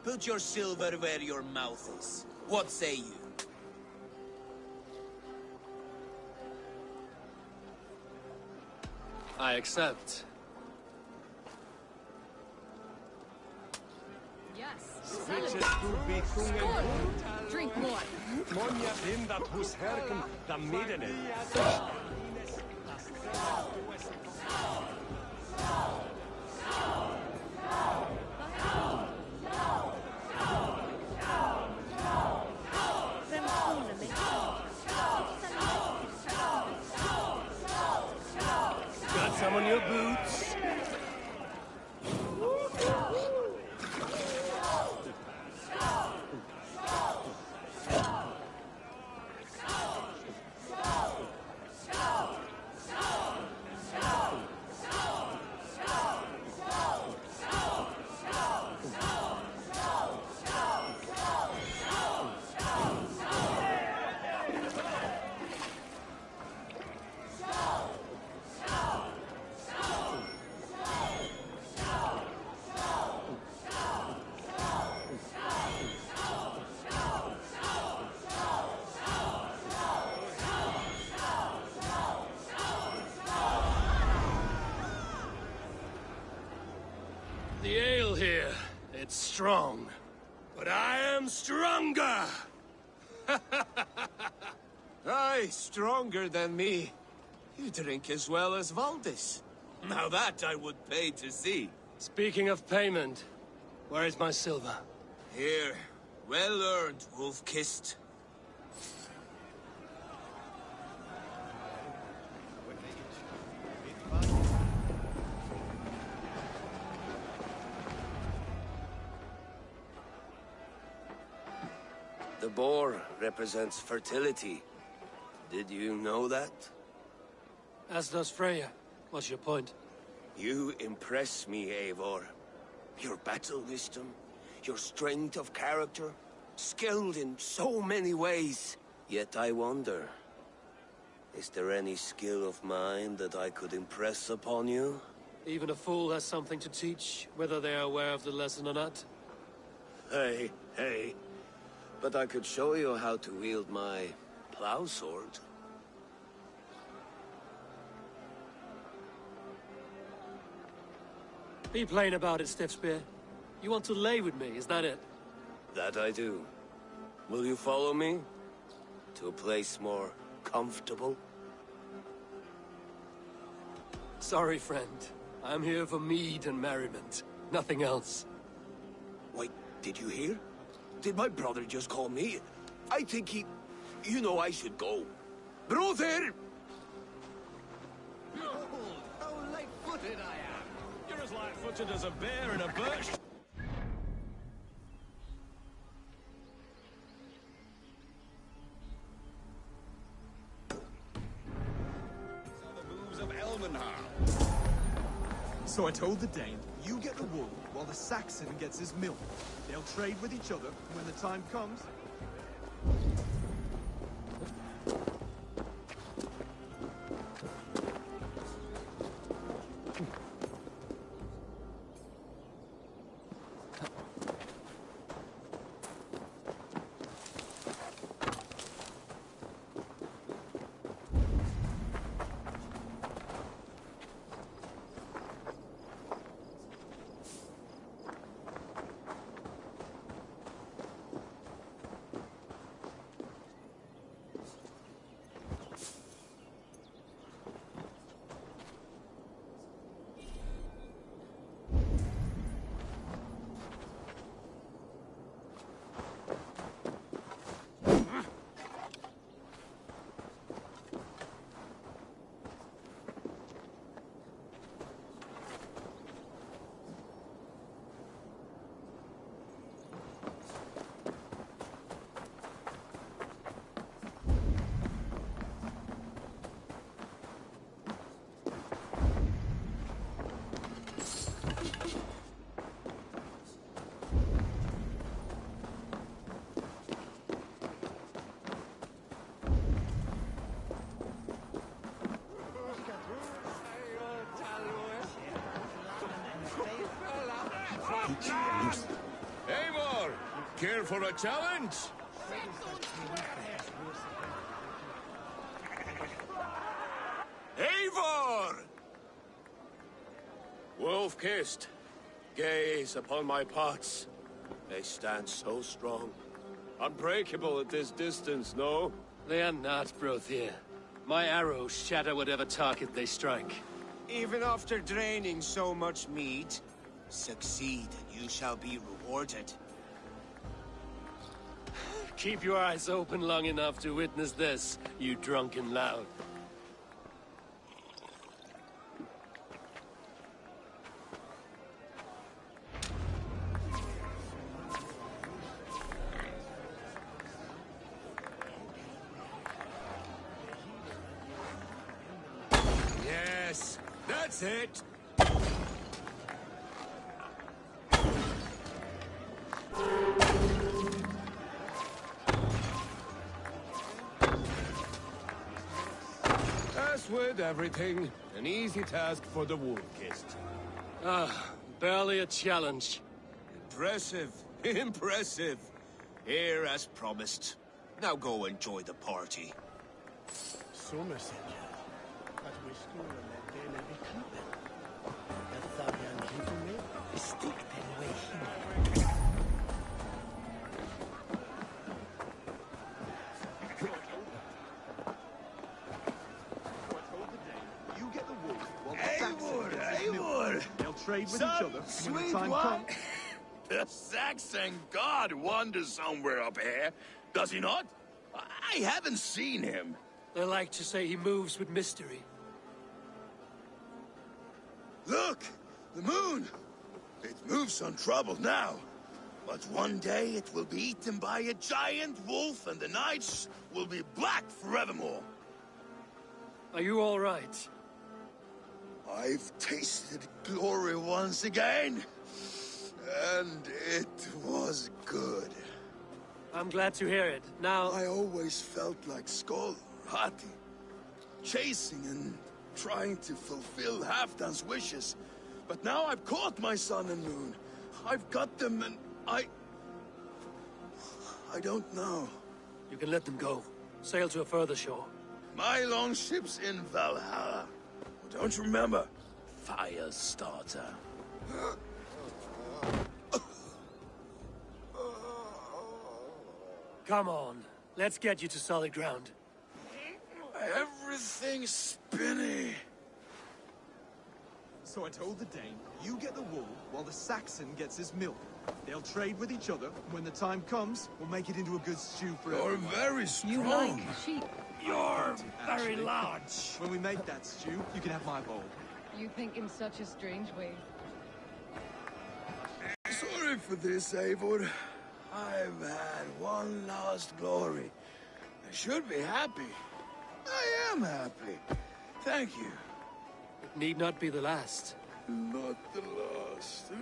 Put your silver where your mouth is. What say you? I accept. Yes. Drink more. Got some on your boots? The ale here, it's strong. But I am stronger! Aye, stronger than me. You drink as well as Valdis. Now that I would pay to see. Speaking of payment, where is my silver? Here. Well earned, Wolf-Kissed. The boar represents fertility. Did you know that? As does Freya. What's your point? You impress me, Eivor. Your battle wisdom, your strength of character, skilled in so many ways. Yet I wonder, is there any skill of mine that I could impress upon you? Even a fool has something to teach, whether they are aware of the lesson or not. Hey. But I could show you how to wield my plow sword. Be plain about it, Stiffspear. You want to lay with me, is that it? That I do. Will you follow me? To a place more comfortable? Sorry, friend. I'm here for mead and merriment. Nothing else. Wait, did you hear? Did my brother just call me? I think he... You know I should go. Brother! Behold, how light-footed I am. You're as light-footed as a bear in a bush. So I told the Dane, you get the wool while the Saxon gets his milk. They'll trade with each other when the time comes. Eivor, care for a challenge? Eivor! Wolf-kissed, gaze upon my pots. They stand so strong. Unbreakable at this distance, no? They are not, Brothir. My arrows shatter whatever target they strike. Even after draining so much meat, succeed and you shall be rewarded. Keep your eyes open long enough to witness this, you drunken lout. Yes, that's it. As with everything, an easy task for the wolf-kissed. Barely a challenge. Impressive, impressive. Here as promised. Now go enjoy the party. Så messenger. Att vi skulle med delen i klubben. Jag sa jag inte med. Stick den way here. Eivor! They'll trade with Some each other when the sweet time one. comes. The Saxon god wanders somewhere up here, does he not? I haven't seen him. They like to say he moves with mystery. Look! The moon! It moves untroubled now. But one day it will be eaten by a giant wolf and the nights will be black forevermore. Are you all right? I've tasted glory once again. And it was good. I'm glad to hear it. Now... I always felt like Skoll, Hati, chasing and trying to fulfill Halfdan's wishes. But now I've caught my sun and moon. I've got them and I don't know. You can let them go. Sail to a further shore. My longship's in Valhalla. Don't you remember? Firestarter. Come on. Let's get you to solid ground. Everything's spinny. So I told the Dane, you get the wool while the Saxon gets his milk. They'll trade with each other. When the time comes, we'll make it into a good stew for You're everyone. very strong. You like sheep? You're very Actually, large. When we make that stew, you can have my bowl. You think in such a strange way. Sorry for this, Eivor. I've had one last glory. I should be happy. I am happy. Thank you. It need not be the last. Not the last.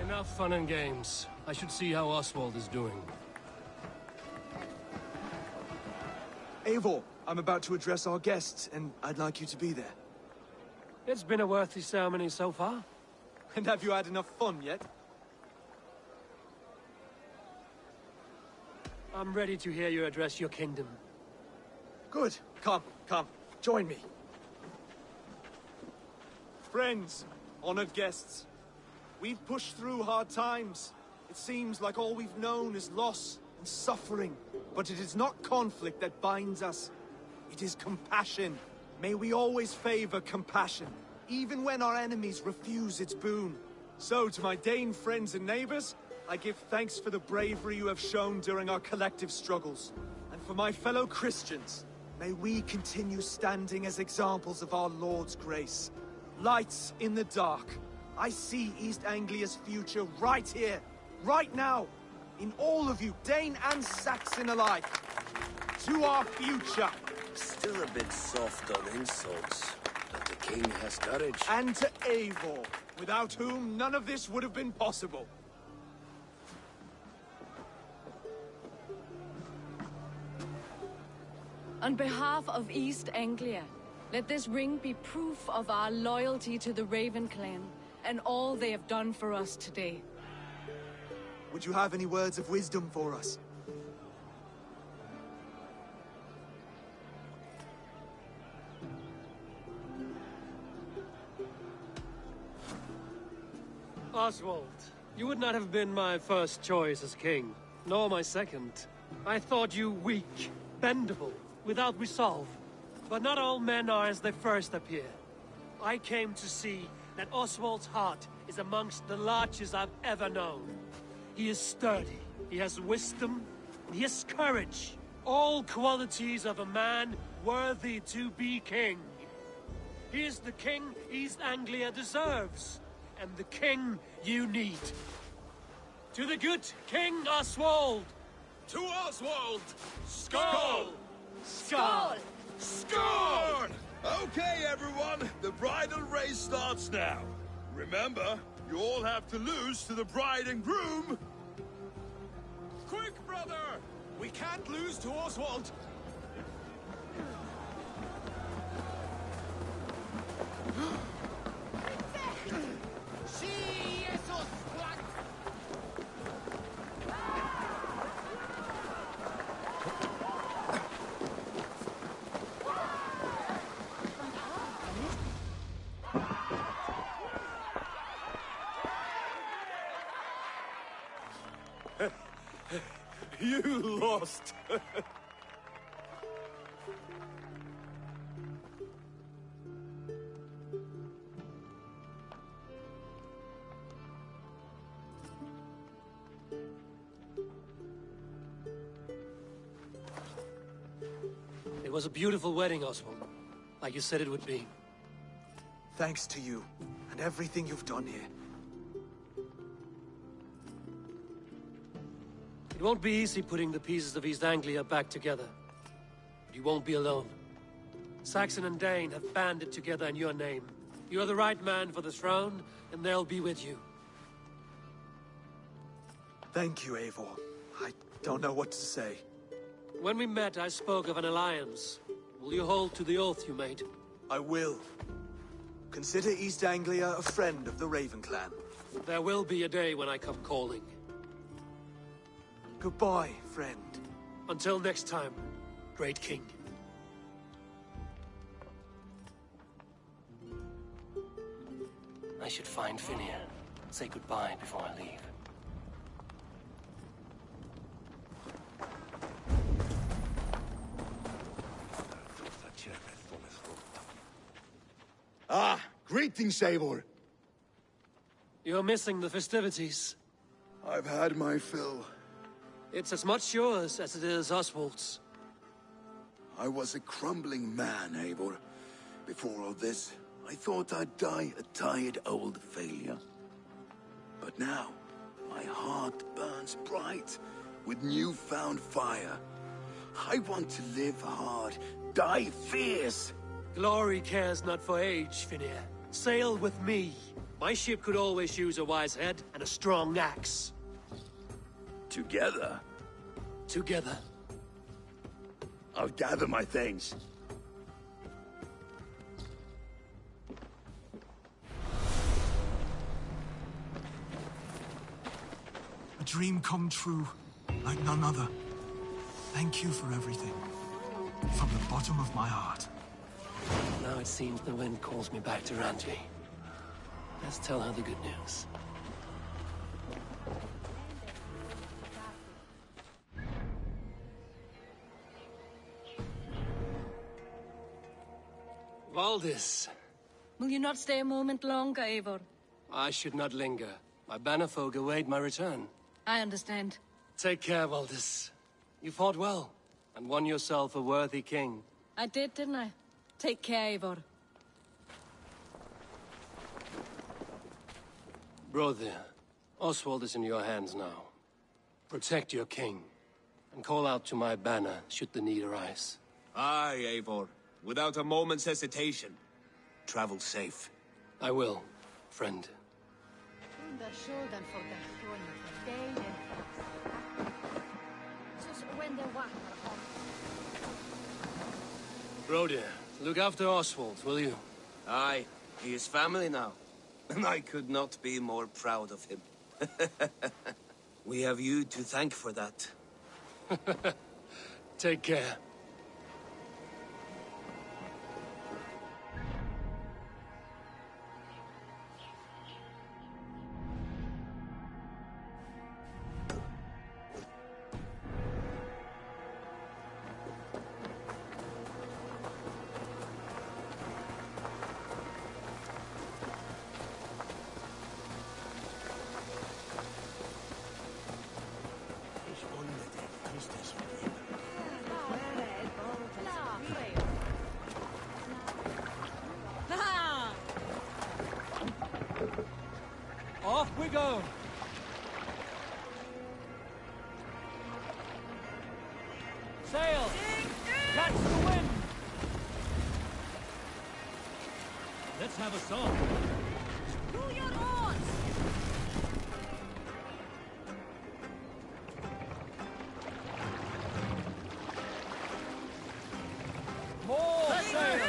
Enough fun and games. I should see how Oswald is doing. Eivor, I'm about to address our guests, and I'd like you to be there. It's been a worthy ceremony so far. And have you had enough fun yet? I'm ready to hear you address your kingdom. Good. Come, join me. Friends, honored guests, we've pushed through hard times. It seems like all we've known is loss and suffering. But it is not conflict that binds us. It is compassion. May we always favor compassion, even when our enemies refuse its boon. So, to my Dane friends and neighbors, I give thanks for the bravery you have shown during our collective struggles. And for my fellow Christians, may we continue standing as examples of our Lord's grace. Lights in the dark. I see East Anglia's future right here, right now, in all of you, Dane and Saxon alike. To our future. Still a bit soft on insults, but the king has courage. And to Eivor, without whom none of this would have been possible. On behalf of East Anglia, let this ring be proof of our loyalty to the Raven clan and all they have done for us today. Would you have any words of wisdom for us? Oswald, you would not have been my first choice as king, nor my second. I thought you weak, bendable, without resolve. But not all men are as they first appear. I came to see that Oswald's heart is amongst the largest I've ever known. He is sturdy, he has wisdom, and he has courage. All qualities of a man worthy to be king. He is the king East Anglia deserves, and the king you need. To the good King Oswald! To Oswald! Skull! Skull! Scorn! Okay, everyone, the bridal race starts now. Remember, you all have to lose to the bride and groom. Quick, brother! We can't lose to Oswald! You lost! It was a beautiful wedding, Oswald. Like you said it would be. Thanks to you, and everything you've done here. It won't be easy putting the pieces of East Anglia back together. But you won't be alone. Saxon and Dane have banded together in your name. You are the right man for the throne, and they'll be with you. Thank you, Eivor. I don't know what to say. When we met, I spoke of an alliance. Will you hold to the oath you made? I will. Consider East Anglia a friend of the Raven clan. There will be a day when I come calling. Goodbye, friend. Until next time, great king. I should find Finir. Say goodbye before I leave. Ah, greetings, Eivor. You're missing the festivities. I've had my fill. It's as much yours as it is Oswald's. I was a crumbling man, Eivor. Before all this, I thought I'd die a tired old failure. But now, my heart burns bright with newfound fire. I want to live hard, die fierce. Glory cares not for age, Finir. Sail with me. My ship could always use a wise head and a strong axe. Together? Together. I'll gather my things. A dream come true, like none other. Thank you for everything. From the bottom of my heart. Now it seems the wind calls me back to Randvi. Let's tell her the good news. Valdis. Will you not stay a moment longer, Eivor? I should not linger. My bannerfolk await my return. I understand. Take care, Valdis. You fought well, and won yourself a worthy king. I did, didn't I? Take care, Eivor. Brother, Oswald is in your hands now. Protect your king, and call out to my banner should the need arise. Aye, Eivor. Without a moment's hesitation. Travel safe. I will, friend. Brody, look after Oswald, will you? Aye, he is family now. And I could not be more proud of him. We have you to thank for that. Take care. Off we go! Sail! Catch the wind! Let's have a song. To your oars! More sail!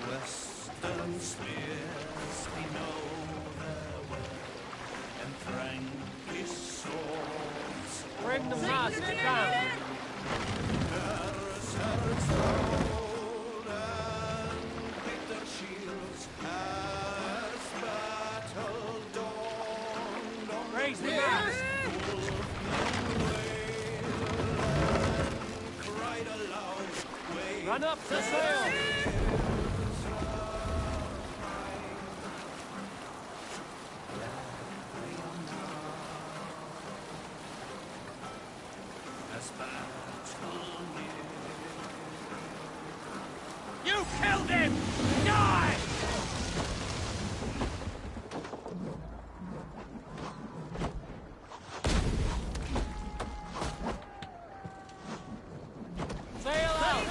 Western spears, we know their way, and Frankish swords. Bring the mast down! Berserk's gold and glitter shields as battle dawned on Raise the the mast! cried aloud, wave. Run up to sail! You killed him! Die! Sail out!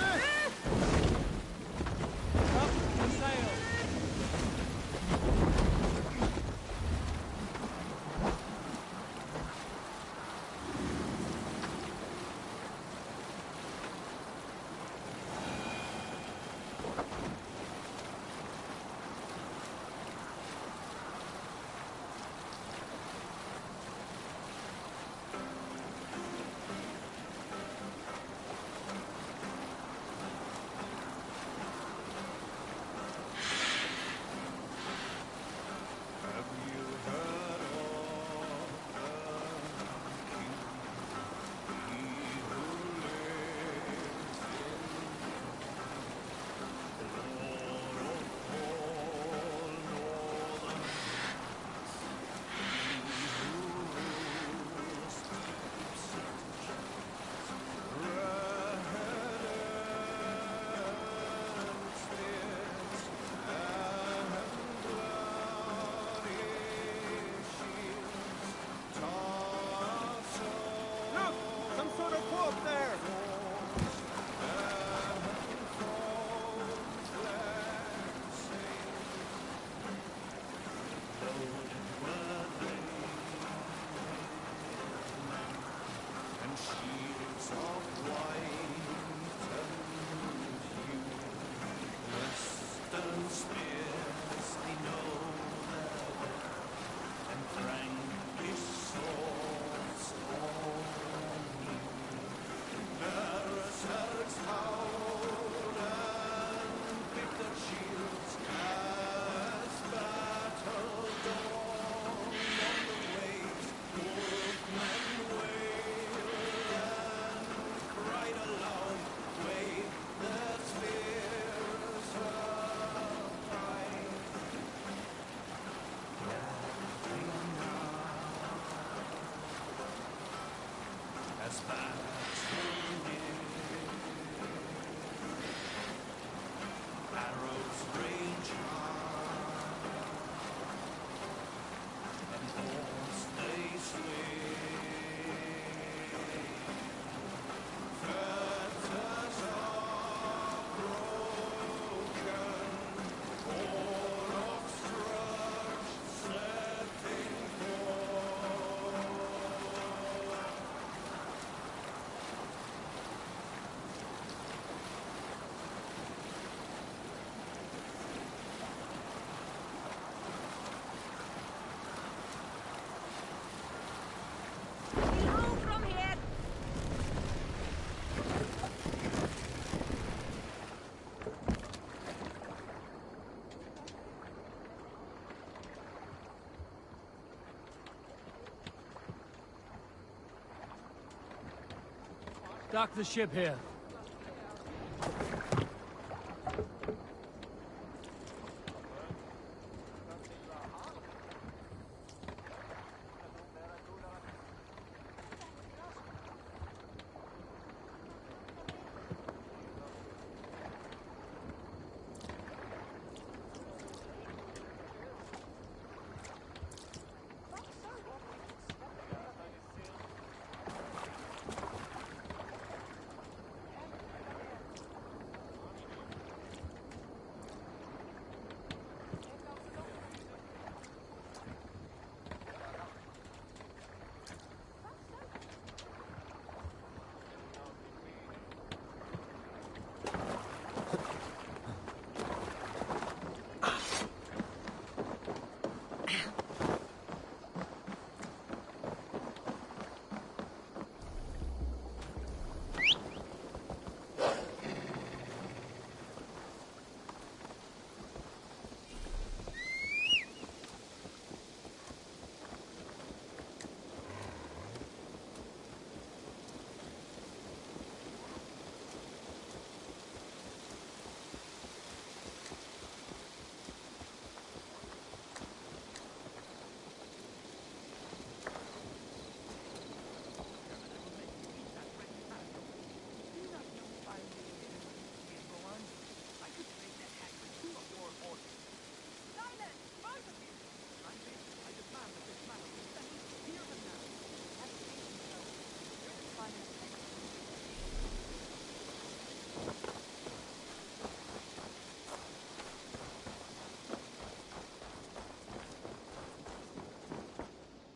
Dock the ship here.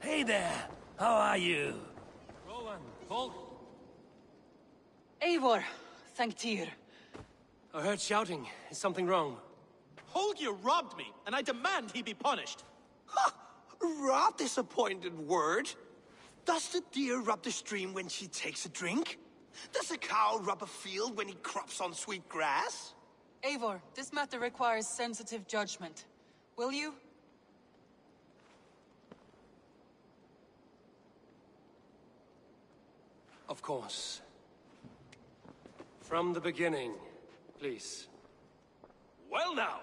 Hey there! How are you? Rowan, Volk. Eivor, thank Tyr. I heard shouting. Is something wrong? Holger robbed me, and I demand he be punished. Ha! Raw disappointed word. Does the deer rub the stream when she takes a drink? Does a cow rub a field when he crops on sweet grass? Eivor, this matter requires sensitive judgment. Will you? Of course. From the beginning, please. Well now,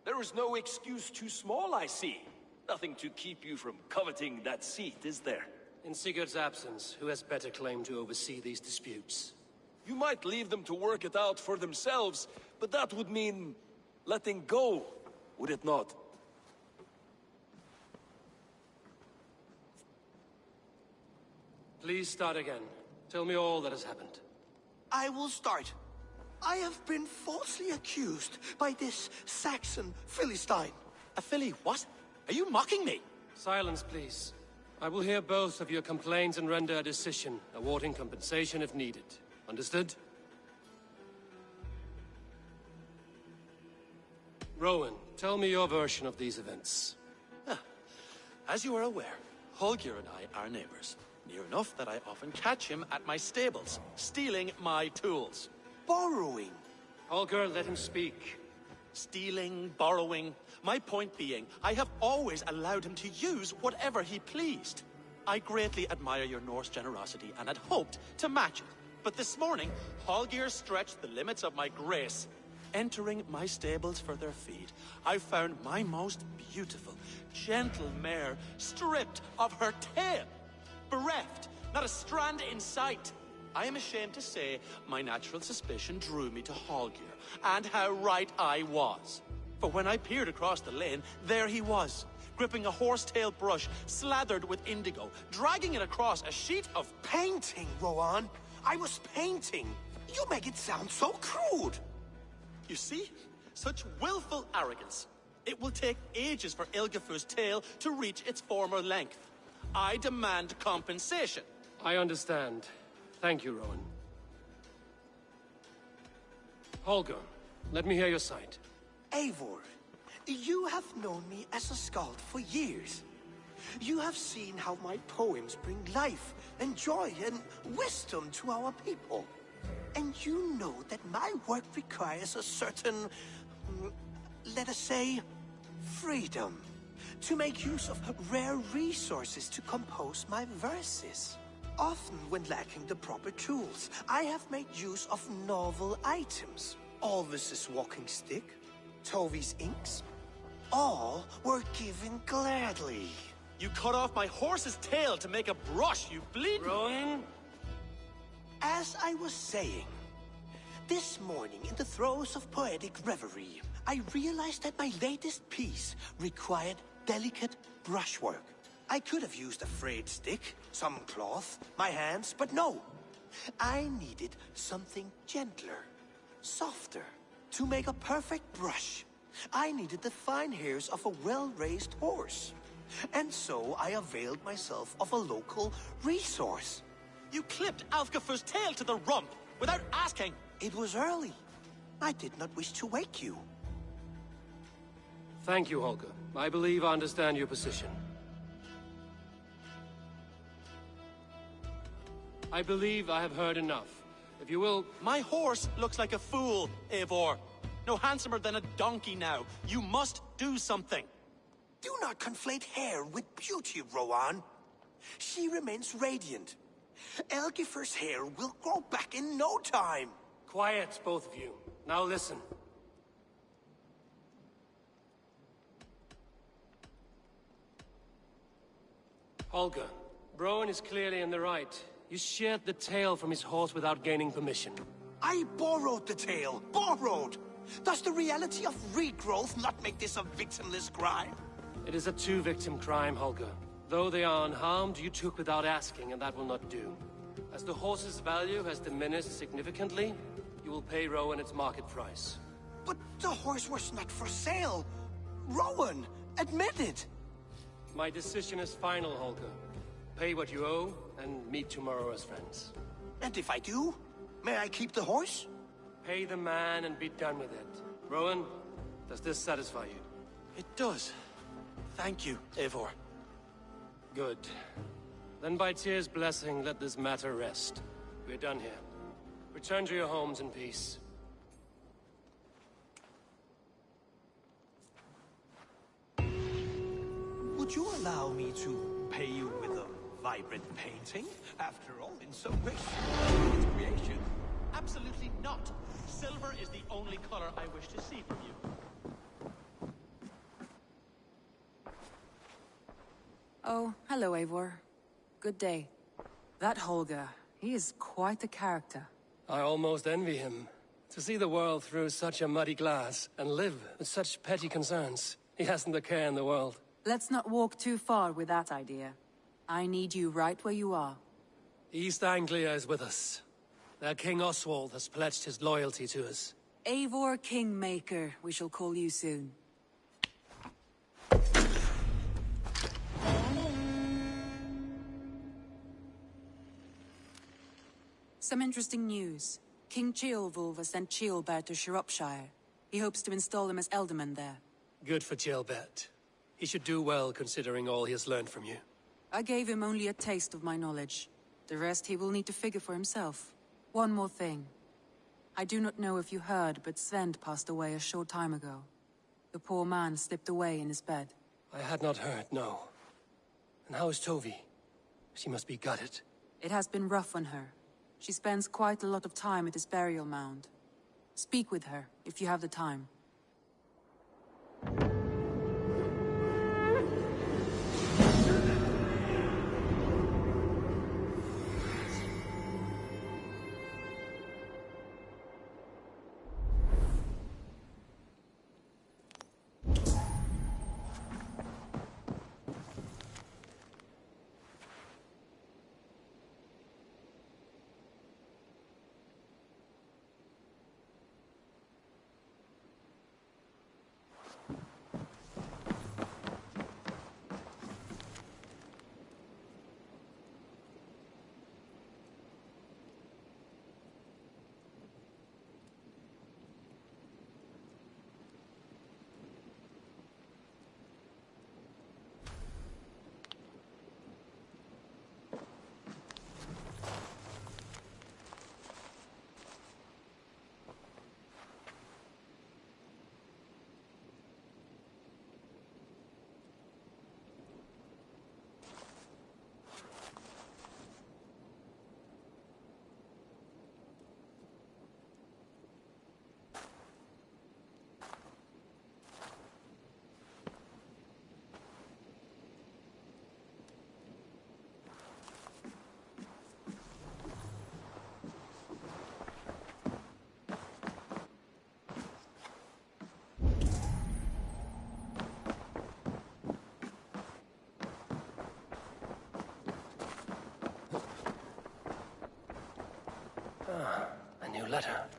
there is no excuse too small, I see. Nothing to keep you from coveting that seat, is there? In Sigurd's absence, who has better claim to oversee these disputes? You might leave them to work it out for themselves, but that would mean letting go, would it not? Please start again. Tell me all that has happened. I will start. I have been falsely accused by this Saxon Philistine. A Philly what? Are you mocking me? Silence, please. I will hear both of your complaints and render a decision, awarding compensation if needed. Understood? Rowan, tell me your version of these events. As you are aware, Holger and I are neighbors. Near enough that I often catch him at my stables, stealing my tools. Borrowing. Holger, let him speak. Stealing, borrowing. My point being, I have always allowed him to use whatever he pleased. I greatly admire your Norse generosity and had hoped to match it. But this morning, Holger stretched the limits of my grace. Entering my stables for their feed, I found my most beautiful, gentle mare stripped of her tail. Bereft, Not a strand in sight. I am ashamed to say my natural suspicion drew me to Hallgeir, and how right I was. For when I peered across the lane, there he was, gripping a horsetail brush slathered with indigo, dragging it across a sheet of... Painting, Rowan! I was painting! You make it sound so crude! You see? Such willful arrogance. It will take ages for Ilgafur's tail to reach its former length. I demand compensation. I understand. Thank you, Rowan. Holger, let me hear your side. Eivor, you have known me as a skald for years. You have seen how my poems bring life and joy and wisdom to our people. And you know that my work requires a certain, let us say, freedom. To make use of rare resources to compose my verses. Often when lacking the proper tools, I have made use of novel items. Alvis's walking stick, Tovi's inks, all were given gladly. You cut off my horse's tail to make a brush, you bleed... Rowan? As I was saying, this morning in the throes of poetic reverie, I realized that my latest piece required delicate brushwork. I could have used a frayed stick, some cloth, my hands, but no. I needed something gentler, softer. To make a perfect brush, I needed the fine hairs of a well-raised horse. And so I availed myself of a local resource. You clipped Alfgafur's tail to the rump, without asking. It was early. I did not wish to wake you. Thank you, Holger. I believe I understand your position. I believe I have heard enough. If you will... My horse looks like a fool, Eivor. No handsomer than a donkey now. You must do something. Do not conflate hair with beauty, Rowan. She remains radiant. Elgifur's hair will grow back in no time. Quiet, both of you. Now listen. Holger, Rowan is clearly in the right. You sheared the tail from his horse without gaining permission. I borrowed the tail. Borrowed! Does the reality of regrowth not make this a victimless crime? It is a two-victim crime, Holger. Though they are unharmed, you took without asking, and that will not do. As the horse's value has diminished significantly, you will pay Rowan its market price. But the horse was not for sale. Rowan, admit it. My decision is final, Holger. Pay what you owe, and meet tomorrow as friends. And if I do, may I keep the horse? Pay the man and be done with it. Rowan, does this satisfy you? It does. Thank you, Eivor. Good. Then by Tyr's blessing, let this matter rest. We're done here. Return to your homes in peace. Would you allow me to pay you with a vibrant painting? After all, in some ways, it's creation. Absolutely not. Silver is the only color I wish to see from you. Oh, hello, Eivor. Good day. That Holger, he is quite a character. I almost envy him. To see the world through such a muddy glass, and live with such petty concerns. He hasn't a care in the world. Let's not walk too far with that idea. I need you right where you are. East Anglia is with us. Their King Oswald has pledged his loyalty to us. Eivor Kingmaker, we shall call you soon. Some interesting news. King Ceolwulf has sent Ceolbert to Shropshire. He hopes to install him as Elderman there. Good for Ceolbert. He should do well considering all he has learned from you. I gave him only a taste of my knowledge. The rest he will need to figure for himself. One more thing. I do not know if you heard, but Svend passed away a short time ago. The poor man slipped away in his bed. I had not heard, no. And how is Tovi? She must be gutted. It has been rough on her. She spends quite a lot of time at his burial mound. Speak with her, if you have the time. letter.